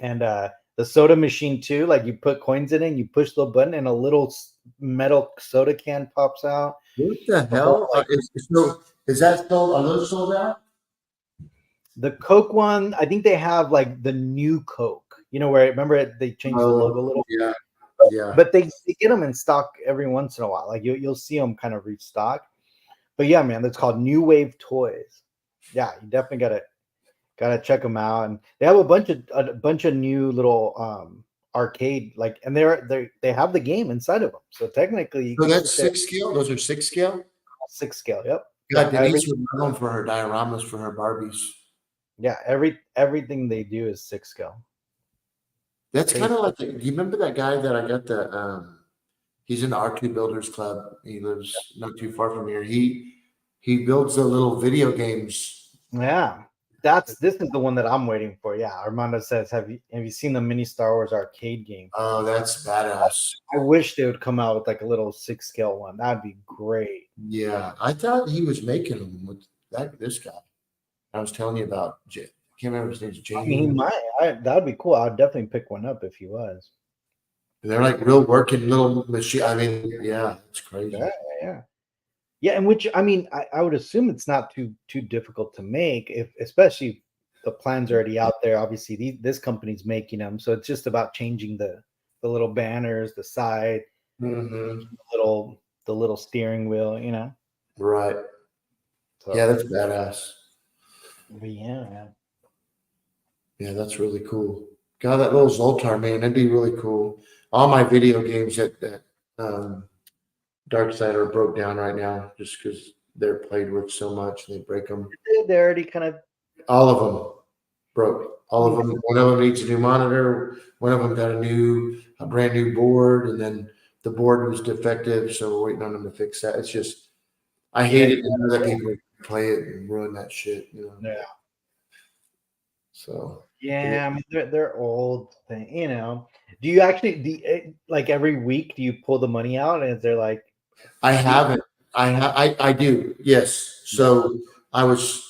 And the soda machine too. Like you put coins in it, and you push the button, and a little metal soda can pops out. What the hell? Is that sold? Are those sold out? The Coke one, I think they have like the new Coke. You know where remember they changed the logo a little. Yeah, yeah. But they get them in stock every once in a while. Like you'll see them kind of restock. But yeah, man, that's called New Wave Toys. Yeah, you definitely gotta check them out. And they have a bunch of new little arcade like, and they have the game inside of them. So technically, you So can that's sit there- 6 scale. Those are 6 scale. 6 scale. Yep. God, Yeah, Denise would love them for her dioramas for her Barbies. Yeah, everything they do is 6 scale. That's kind of like. Do you remember that guy that I got the? He's in the R2 Builders Club. He lives not too far from here. He builds the little video games. Yeah. This is the one that I'm waiting for. Yeah. Armando says, have you seen the mini Star Wars arcade game? Oh, that's badass. I wish they would come out with like a little 6 scale one. That'd be great. Yeah, I thought he was making them with this guy. I was telling you about. I can't remember his name's Jamie. I mean, he might. That'd be cool. I'd definitely pick one up if he was. They're like real working little machine. I mean, yeah, it's crazy. Yeah, and which I mean, I would assume it's not too difficult to make, if especially if the plan's already out there. Obviously, this company's making them, so it's just about changing the little banners, the side, Mm-hmm. the little steering wheel, you know. Right. So, Yeah, that's badass. but yeah, man. Yeah, that's really cool. God, that little Zoltar, man, that'd be really cool. All my video games at Dark Side are broke down right now just because they're played with so much. They break them. They're already kind of All of them broke. All of them. One of them needs a new monitor. One of them got a brand new board, and then the board was defective, so we're waiting on them to fix that. It's just, I hate it to know that people play it and ruin that shit. You know. Yeah. So. Yeah, I mean they're old, you know. Do you actually like every week? Do you pull the money out, and is there like? I haven't. I do. Yes. So I was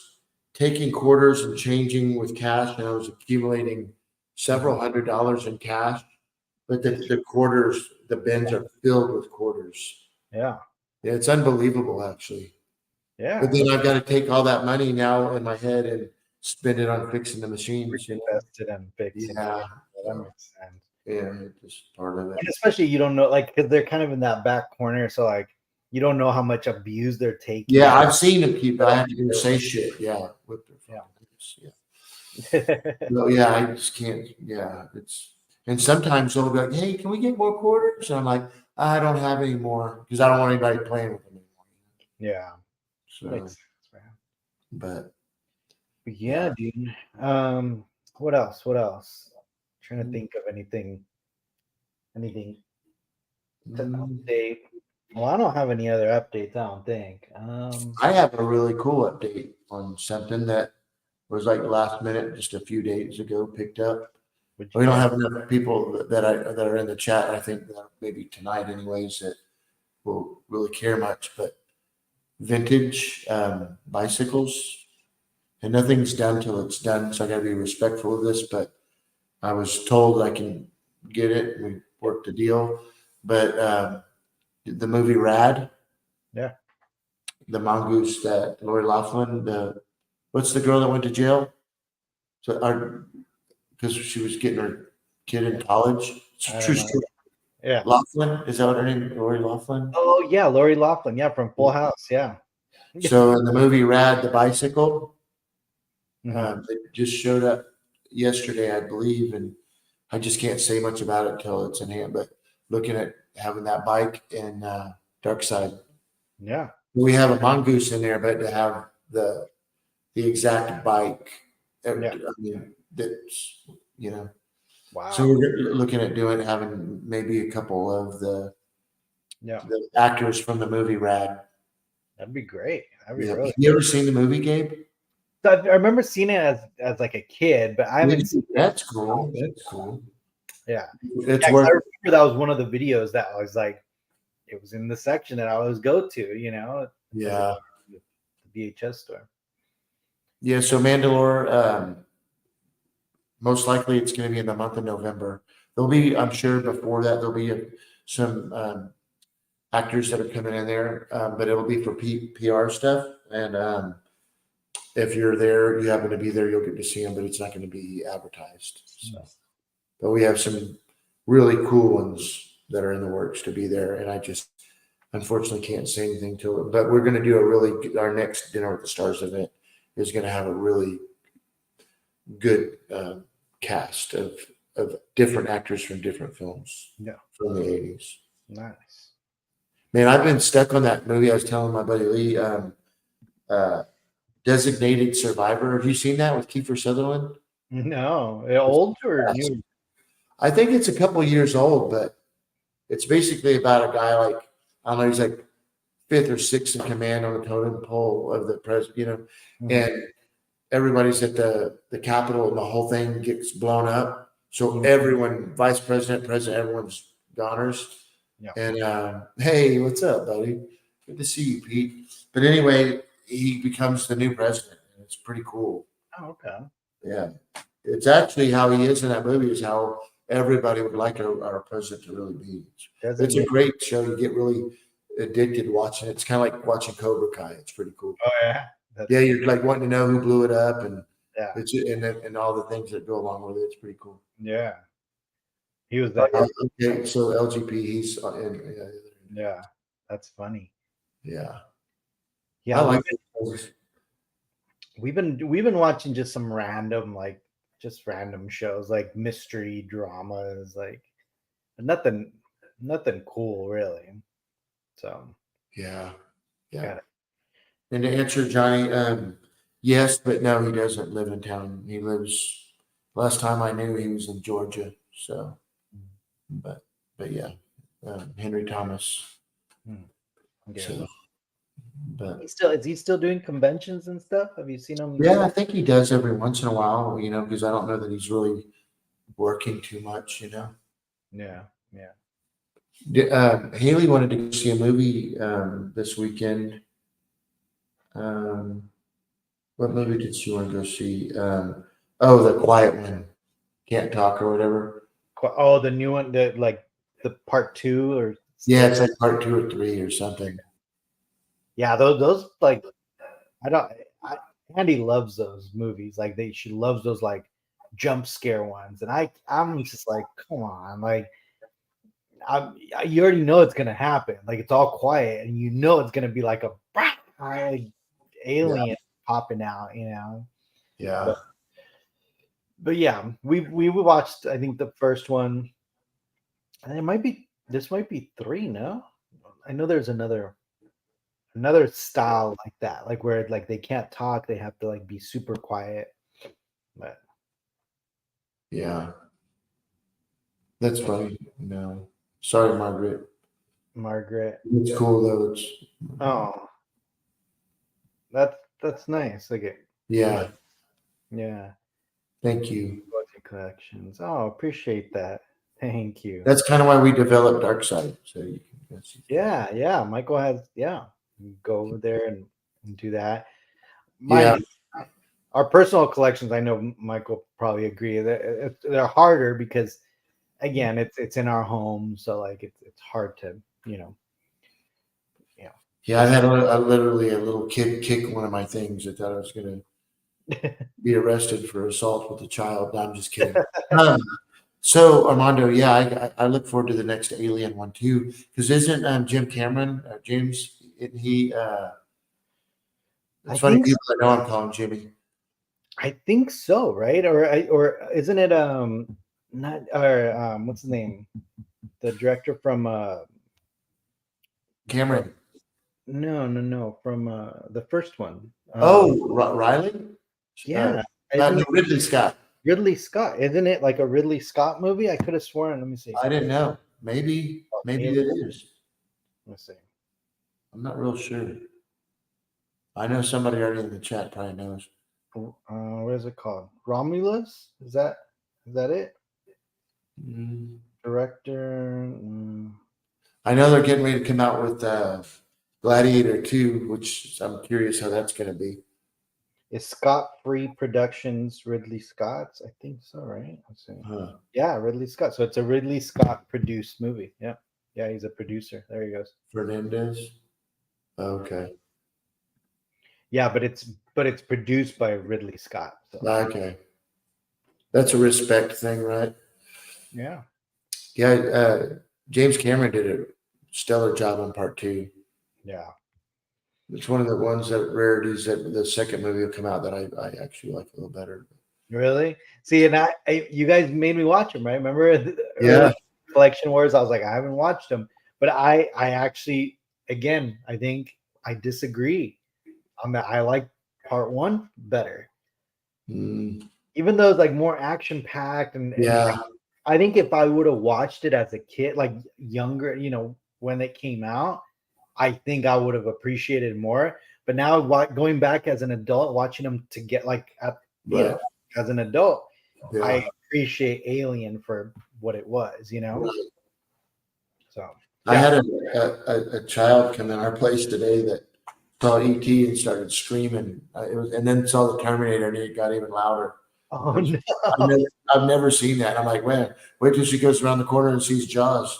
taking quarters and changing with cash, and I was accumulating several $100s in cash. But the quarters, the bins are filled with quarters. Yeah. Yeah, it's unbelievable, actually. Yeah. But then I've got to take all that money now in my head and spend it on fixing the machines. Invested and fixing. Yeah. That makes sense. Yeah, it's part of it. And especially you don't know, like, because they're kind of in that back corner, so like you don't know how much abuse they're taking. Yeah, I've seen them keep. I have to say shit. Yeah, with their phones. Yeah. No, yeah, I just can't. Yeah, and sometimes they'll be like, "Hey, can we get more quarters?" And I'm like, "I don't have any more because I don't want anybody playing with them anymore." Yeah, so makes sense, man. But yeah, dude. What else? Trying to think of anything to update. Well, I don't have any other updates. I don't think. I have a really cool update on something that was like last minute, just a few days ago, picked up. We don't have enough people that are in the chat. I think that maybe tonight, anyways, that will really care much. But vintage bicycles, and nothing's done till it's done. So I got to be respectful of this. But I was told I can get it. We worked a deal, but the movie Rad, the mongoose that Lori Loughlin, what's the girl that went to jail? So because she was getting her kid in college. It's a true story. Yeah. Loughlin, is that what her name? Lori Loughlin? Oh yeah, Lori Loughlin. Yeah, from Full House. Yeah. So in the movie Rad, the bicycle, Mhm. it just showed up yesterday, I believe, and I just can't say much about it till it's in hand. But looking at having that bike in Dark Side. Yeah. We have a mongoose in there, but to have the exact bike, I mean, that's, you know. Wow. So we're looking at having maybe a couple of the actors from the movie Rad. That'd be great. That'd be Yeah. really. Have you ever seen the movie, Gabe? So I remember seeing it as like a kid, but I haven't seen That's cool. That's cool. Yeah. It's 'cause worth. I remember that was one of the videos that I was like, it was in the section that I always go to, you know. Yeah. The VHS store. Yeah. So Mandalore, most likely it's going to be in the month of November. There'll be, I'm sure, before that there'll be some actors that are coming in there, but it'll be for PR stuff. And if you're there, you happen to be there, you'll get to see them, but it's not going to be advertised. So, but we have some really cool ones that are in the works to be there, and I just unfortunately can't say anything to it. But we're going to do our next Dinner with the Stars event is going to have a really good cast of different actors from different films. Yeah, from the 80s. Nice. Man, I've been stuck on that movie. I was telling my buddy Lee, Designated Survivor. Have you seen that with Kiefer Sutherland? No, old or new? I think it's a couple of years old, but it's basically about a guy like, I don't know, he's like fifth or sixth in command on the totem pole of the president, you know, and everybody's at the Capitol and the whole thing gets blown up. So everyone, vice president, everyone's goners. Yeah. And hey, what's up, buddy? Good to see you, Pete. But anyway, he becomes the new president, and it's pretty cool. Oh, okay. Yeah, it's actually how he is in that movie. Is how everybody would like our president to really be. It's a great show. You get really addicted watching it. It's kind of like watching Cobra Kai. It's pretty cool. Oh yeah. Yeah, you're like wanting to know who blew it up, and it's and all the things that go along with it. It's pretty cool. Yeah. He was that. Okay, so LGP, he's in. Yeah, that's funny. Yeah. Yeah, I like we've been watching just some random shows like mystery dramas, like nothing cool really. So yeah. And to answer Johnny, yes, but no, he doesn't live in town. He lives. Last time I knew, he was in Georgia. So, but yeah, Henry Thomas. So, but is he still doing conventions and stuff? Have you seen him? Yeah, I think he does every once in a while. You know, because I don't know that he's really working too much. You know. Yeah. Haley wanted to go see a movie this weekend. What movie did she want to go see? The Quiet One, Can't Talk or whatever. Oh, the new one, the part 2 or it's like part 2 or 3 or something. Yeah, those like Andy loves those movies. Like she loves those like jump scare ones, and I'm just like, come on, like. You already know it's gonna happen. Like it's all quiet, and you know it's gonna be like a alien popping out. You know. Yeah. But yeah, we watched. I think the first one, and this might be 3. No, I know there's another style like that, like where like they can't talk, they have to like be super quiet. But yeah, that's funny. No. Sorry, Margaret. It's cool though. That's nice. Like yeah. Thank you. Collections. Oh, appreciate that. Thank you. That's kind of why we developed Darkside. So you can see. Yeah. Michael has go over there and do that. Our personal collections, I know Michael probably agree that they're harder because again, it's in our home, so like it's hard to, Yeah, I had literally a little kid kick one of my things. I thought I was going to be arrested for assault with a child. No, I'm just kidding. So Armando, I look forward to the next Alien one too, because isn't Jim Cameron, James? He? It's funny people that know I'm calling Jimmy. I think so, right? Or isn't it what's his name? The director from Cameron. No, from the first one. Riley? Yeah, No, Ridley Scott. Ridley Scott, isn't it like a Ridley Scott movie? I could have sworn. Let me see. I didn't know. Maybe it is. Let me see. I'm not real sure. I know somebody already in the chat probably knows. What is it called? Romulus? Is that it? Mm. Director. I know they're getting ready to come out with Gladiator 2, which I'm curious how that's going to be. Is Scott Free Productions Ridley Scott's? I think so, right? Let's see. Huh. Yeah, Ridley Scott. So it's a Ridley Scott produced movie. Yeah, he's a producer. There he goes. Fernandez. Okay. Yeah, but it's produced by Ridley Scott. So. Okay. That's a respect thing, right? Yeah. Yeah. James Cameron did a stellar job on part 2. Yeah. It's one of the ones that rarities that the second movie will come out that I actually like a little better. Really? See, and you guys made me watch them, right? Remember the Yeah. Collection Wars? I was like, I haven't watched them, but I actually, again, I think I disagree on that. I like part 1 better, even though it's like more action packed and yeah. I think if I would have watched it as a kid, like younger, when it came out, I think I would have appreciated more. But now, going back as an adult, watching them to get as an adult, Yeah. I appreciate Alien for what it was, Right. So I had a child come in our place today that saw ET and started screaming. And then saw the Terminator and it got even louder. Oh no! I've never seen that. I'm like, man, wait till she goes around the corner and sees Jaws.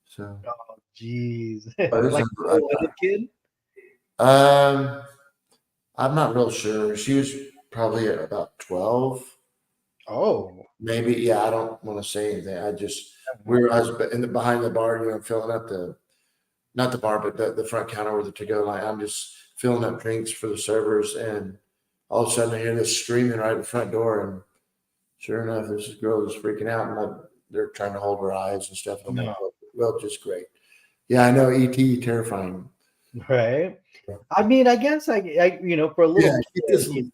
So, Oh jeez, like a kid. I'm not real sure. She was probably about 12. Oh, maybe. Yeah, I don't want to say anything. I was behind the bar, filling up not the bar, but the front counter with the to-go line. I'm just filling up drinks for the servers, and all of a sudden I hear this screaming right at the front door, and sure enough, this girl is freaking out, and they're trying to hold her eyes and stuff. I'm like, well, just great. Yeah, I know. ET terrifying. Right. I mean, I guess I for a little kid,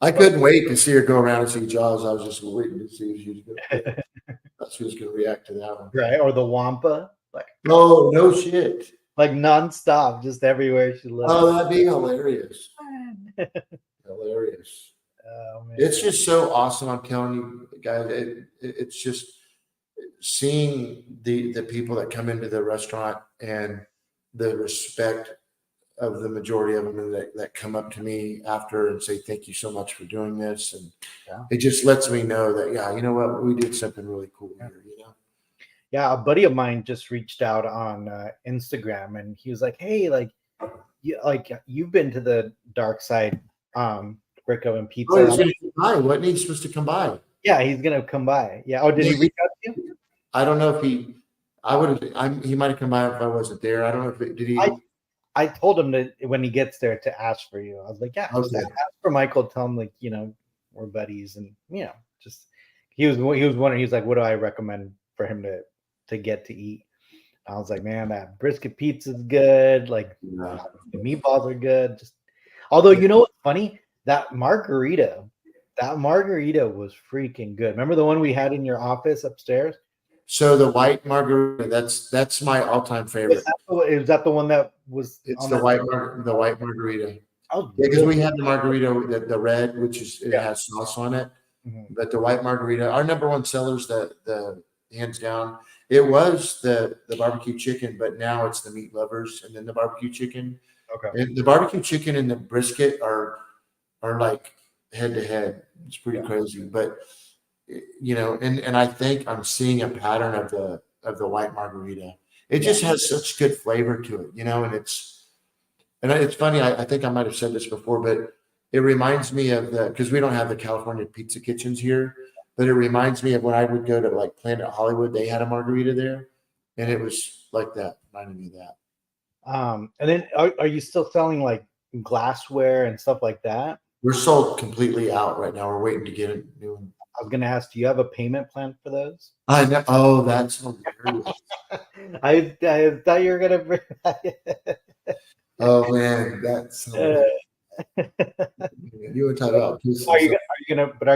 I couldn't wait to see her go around and see Jaws. I was just waiting to see if she was going to react to that one. Right. Or the Wampa. Like, oh, no shit. Like nonstop, just everywhere she looked. Oh, that'd be hilarious. Hilarious. Oh, man. It's just so awesome. I'm telling you, guys, it's just seeing the people that come into the restaurant and the respect of the majority of them and that come up to me after and say, thank you so much for doing this. And it just lets me know that, you know what, we did something really cool here, Yeah, a buddy of mine just reached out on Instagram and he was like, hey, you've been to the dark side, Brick Oven Pizza. Oh, he's going to come by. Wasn't he supposed to come by? Yeah, he's going to come by. Yeah. Oh, did he reach out to you? I don't know if he might have come by if I wasn't there. I don't know if did he. I told him that when he gets there to ask for you. I was like, yeah, just ask for Michael. Tell him we're buddies, and just he was wondering. He's like, what do I recommend for him to get to eat? I was like, man, that brisket pizza is good. Like the meatballs are good. Although what's funny, that margarita was freaking good. Remember the one we had in your office upstairs? So the white margarita, that's my all-time favorite. Is that the one that was? It's the white margarita. Oh, yeah, because we have the margarita, the red, which is it has sauce on it. Mm-hmm. But the white margarita, our number one sellers, the hands down, it was the barbecue chicken, but now it's the meat lovers and then the barbecue chicken. Okay. And the barbecue chicken and the brisket are like head to head. It's pretty crazy, but. And I think I'm seeing a pattern of the white margarita. It just has such good flavor to it, and it's funny. I think I might have said this before, but it reminds me of because we don't have the California pizza kitchens here, but it reminds me of when I would go to like Planet Hollywood. They had a margarita there, and it was like that. Reminded me of that. And then are you still selling like glassware and stuff like that? We're sold completely out right now. We're waiting to get a new one. I was gonna ask, do you have a payment plan for those? I know. Oh, that's hilarious. I thought you were gonna bring Oh man, that's hilarious. You were talking about pissing. are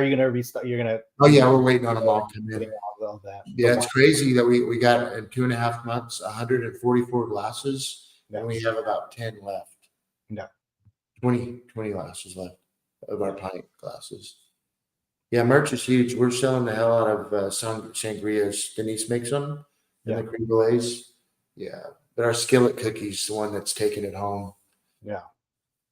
you gonna restart? You're gonna Oh yeah, we're waiting on them all to come in. getting all that. Yeah, it's crazy that we got in 2.5 months 144 glasses, and we have about 10 left. No. 20 glasses left of our pint glasses. Yeah, merch is huge. We're selling the hell out of sangrias. Denise makes them and the cream brulees. Yeah, but our skillet cookies, the one that's taking it home. Yeah.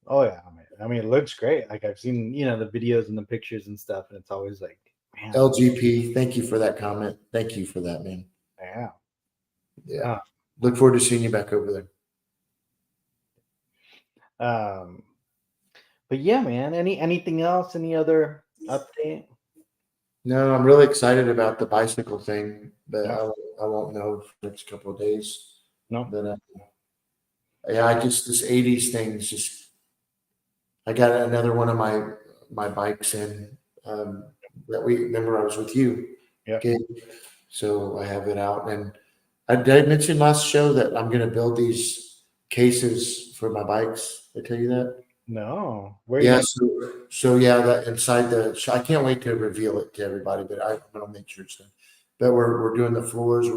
Oh yeah. I mean, it looks great. Like I've seen, the videos and the pictures and stuff, and it's always like, man. LGP, thank you for that comment. Thank you for that, man. Yeah. Yeah. Look forward to seeing you back over there. But yeah, man. Anything else? Any other update? No, I'm really excited about the bicycle thing, but Yeah. I won't know for the next couple of days. No. But yeah, this 80s thing is just. I got another one of my bikes in that we remember I was with you. Yeah. Gabe. So I have it out, and did I mention last show that I'm going to build these cases for my bikes? Did I tell you that? No. Where? Yeah. So yeah, that inside I can't wait to reveal it to everybody, but I'm going to make sure it's done. But we're doing the floors.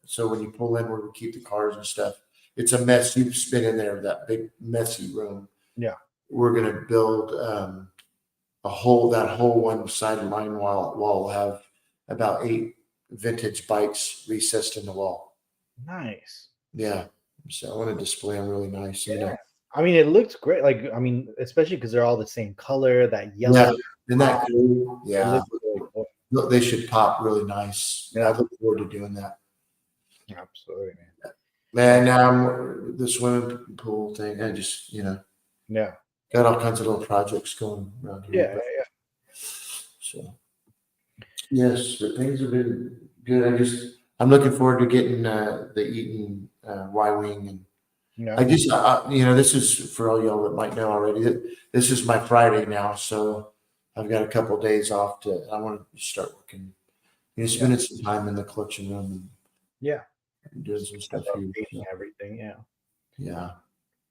So when you pull in, where we keep the cars and stuff, it's a mess. You've been in there, that big messy room. Yeah. We're going to build that whole one side of mine wall will have about 8 vintage bikes recessed in the wall. Nice. Yeah. So I want to display them really nice. Yeah. I mean, it looks great. Like, I mean, especially because they're all the same color, that yellow. Yeah. Isn't that cool? Yeah. Really cool. Look, they should pop really nice. Yeah. I look forward to doing that. Absolutely, man. Man, the swimming pool thing, I just, Yeah. got all kinds of little projects going around here. Yeah. So, yes, but things have been good. I'm looking forward to getting the Eaton Y-Wing. And Yeah. this is for all y'all that might know already. This is my Friday now. So I've got a couple of days off I want to start working, spending some time in the collection room. And doing some stuff here. So. Everything. Yeah. Yeah.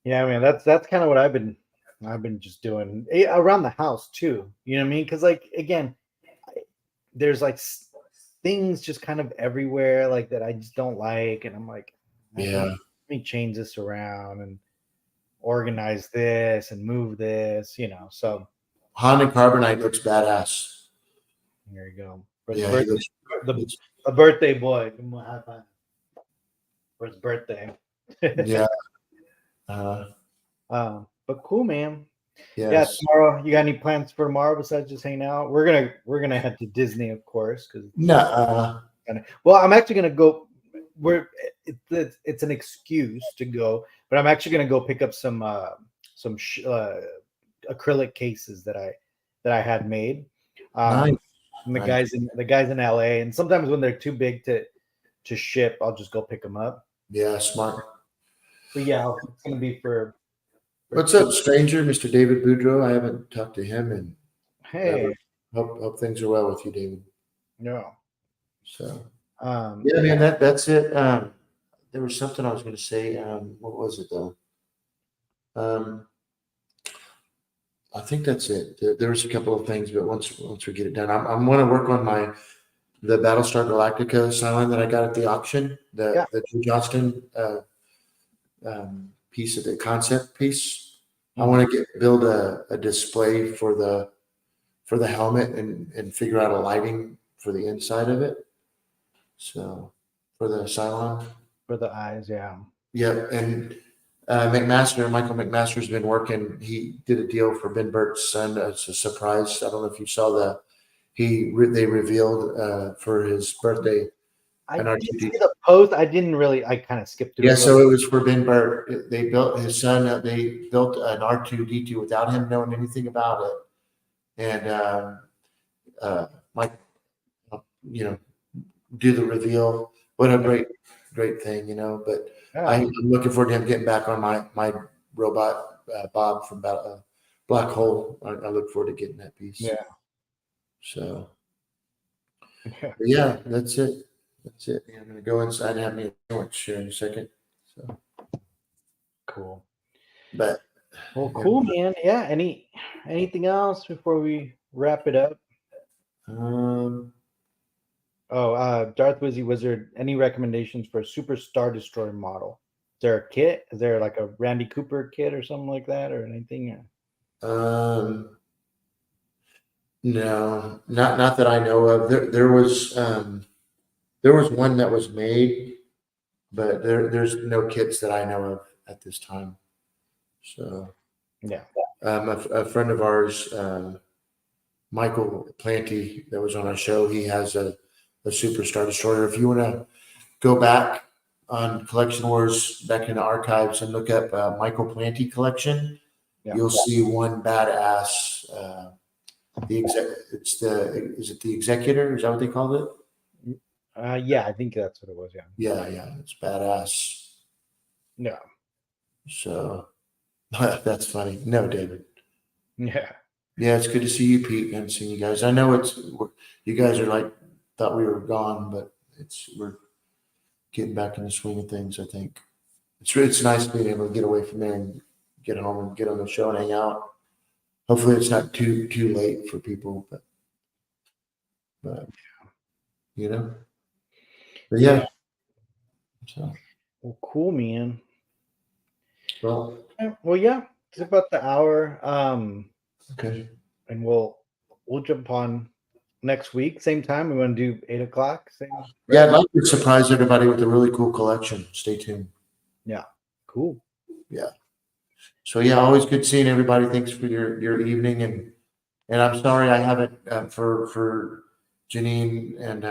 Yeah. I mean, that's kind of what I've been just doing around the house too. You know what I mean? Because like, again, there's like things just kind of everywhere like that I just don't like, and I'm like, let me change this around and organize this and move this, so Honda Carbonite looks badass. There you go. The birthday boy. Give him a high five for his birthday. Yeah. But cool, man. Yes. Yeah, tomorrow. You got any plans for tomorrow besides just hanging out? We're gonna head to Disney, of course. Well, I'm actually gonna go. It's an excuse to go, but I'm actually gonna go pick up some acrylic cases that I had made. Nice. And the guys in LA, and sometimes when they're too big to ship, I'll just go pick them up. Yeah, smart. But yeah, it's gonna be for what's up, stranger, Mr. David Boudreau? I haven't talked to him, and hey, hope things are well with you, David. No. So yeah, man, that's it. There was something I was going to say. What was it though? I think that's it. There was a couple of things, but once we get it done, I'm going to work on the Battlestar Galactica Cylon that I got at the auction, the Drew Johnston piece of the concept piece. I want to build a display for the helmet and figure out a lighting for the inside of it. So for the Cylon. For the eyes, yeah. Yeah, and Michael McMaster has been working. He did a deal for Ben Burt's son. It's a surprise. I don't know if you saw they revealed for his birthday. I did see the post. I didn't really. I kind of skipped through. Yeah, so it was for Ben Burt. They built his son. They built an R2D2 without him knowing anything about it, and Mike, do the reveal. What a great thing, But I'm looking forward to him getting back on my robot Bob from Black Hole. I look forward to getting that piece. Yeah. So, But yeah, that's it. That's it. I'm gonna go inside and have me a sandwich here in a second. So, Cool. but Well, cool, man. Yeah. Anything else before we wrap it up? um, Oh, Darth Wizzy, was there any recommendations for a Super Star Destroyer model? Is there a kit? Is there like a Randy Cooper kit or something like that, or anything? um, no, not that I know of. There was one that was made, but there's no kits that I know of at this time. So, Yeah. a friend of ours, Michael Planty, that was on our show, he has a Superstar Destroyer. If you want to go back on Collection Wars back in the archives and look up Michael Planty collection, Yeah. you'll see one badass. Is it the Executor? Is that what they called it? Yeah, I think that's what it was. Yeah. Yeah, it's badass. Yeah. So that's funny. No, David. Yeah. Yeah, it's good to see you, Pete. I haven't seen you guys. I know you guys are like thought we were gone, but we're getting back in the swing of things. I think it's nice being able to get away from there and get home and get on the show and hang out. Hopefully, it's not too late for people, but you know, but yeah. So Well, cool, man. well, Well, yeah, it's about the hour. okay. And we'll jump on next week, same time. We want to do 8:00. Same. Yeah, I'd like to surprise everybody with a really cool collection. Stay tuned. Yeah. Cool. Yeah. So yeah, always good seeing everybody. Thanks for your evening, and I'm sorry I haven't for Janine and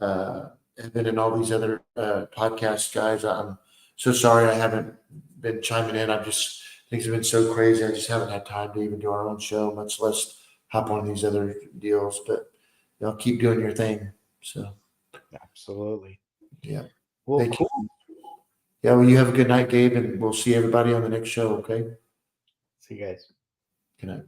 Evan and all these other podcast guys. I'm so sorry I haven't been chiming in. Things have been so crazy. I just haven't had time to even do our own show, much less hop on these other deals. But y'all keep doing your thing. So Absolutely. yeah. Well, Thank cool. you. Yeah, well, you have a good night, Gabe, and we'll see everybody on the next show, okay? See you guys. Good night.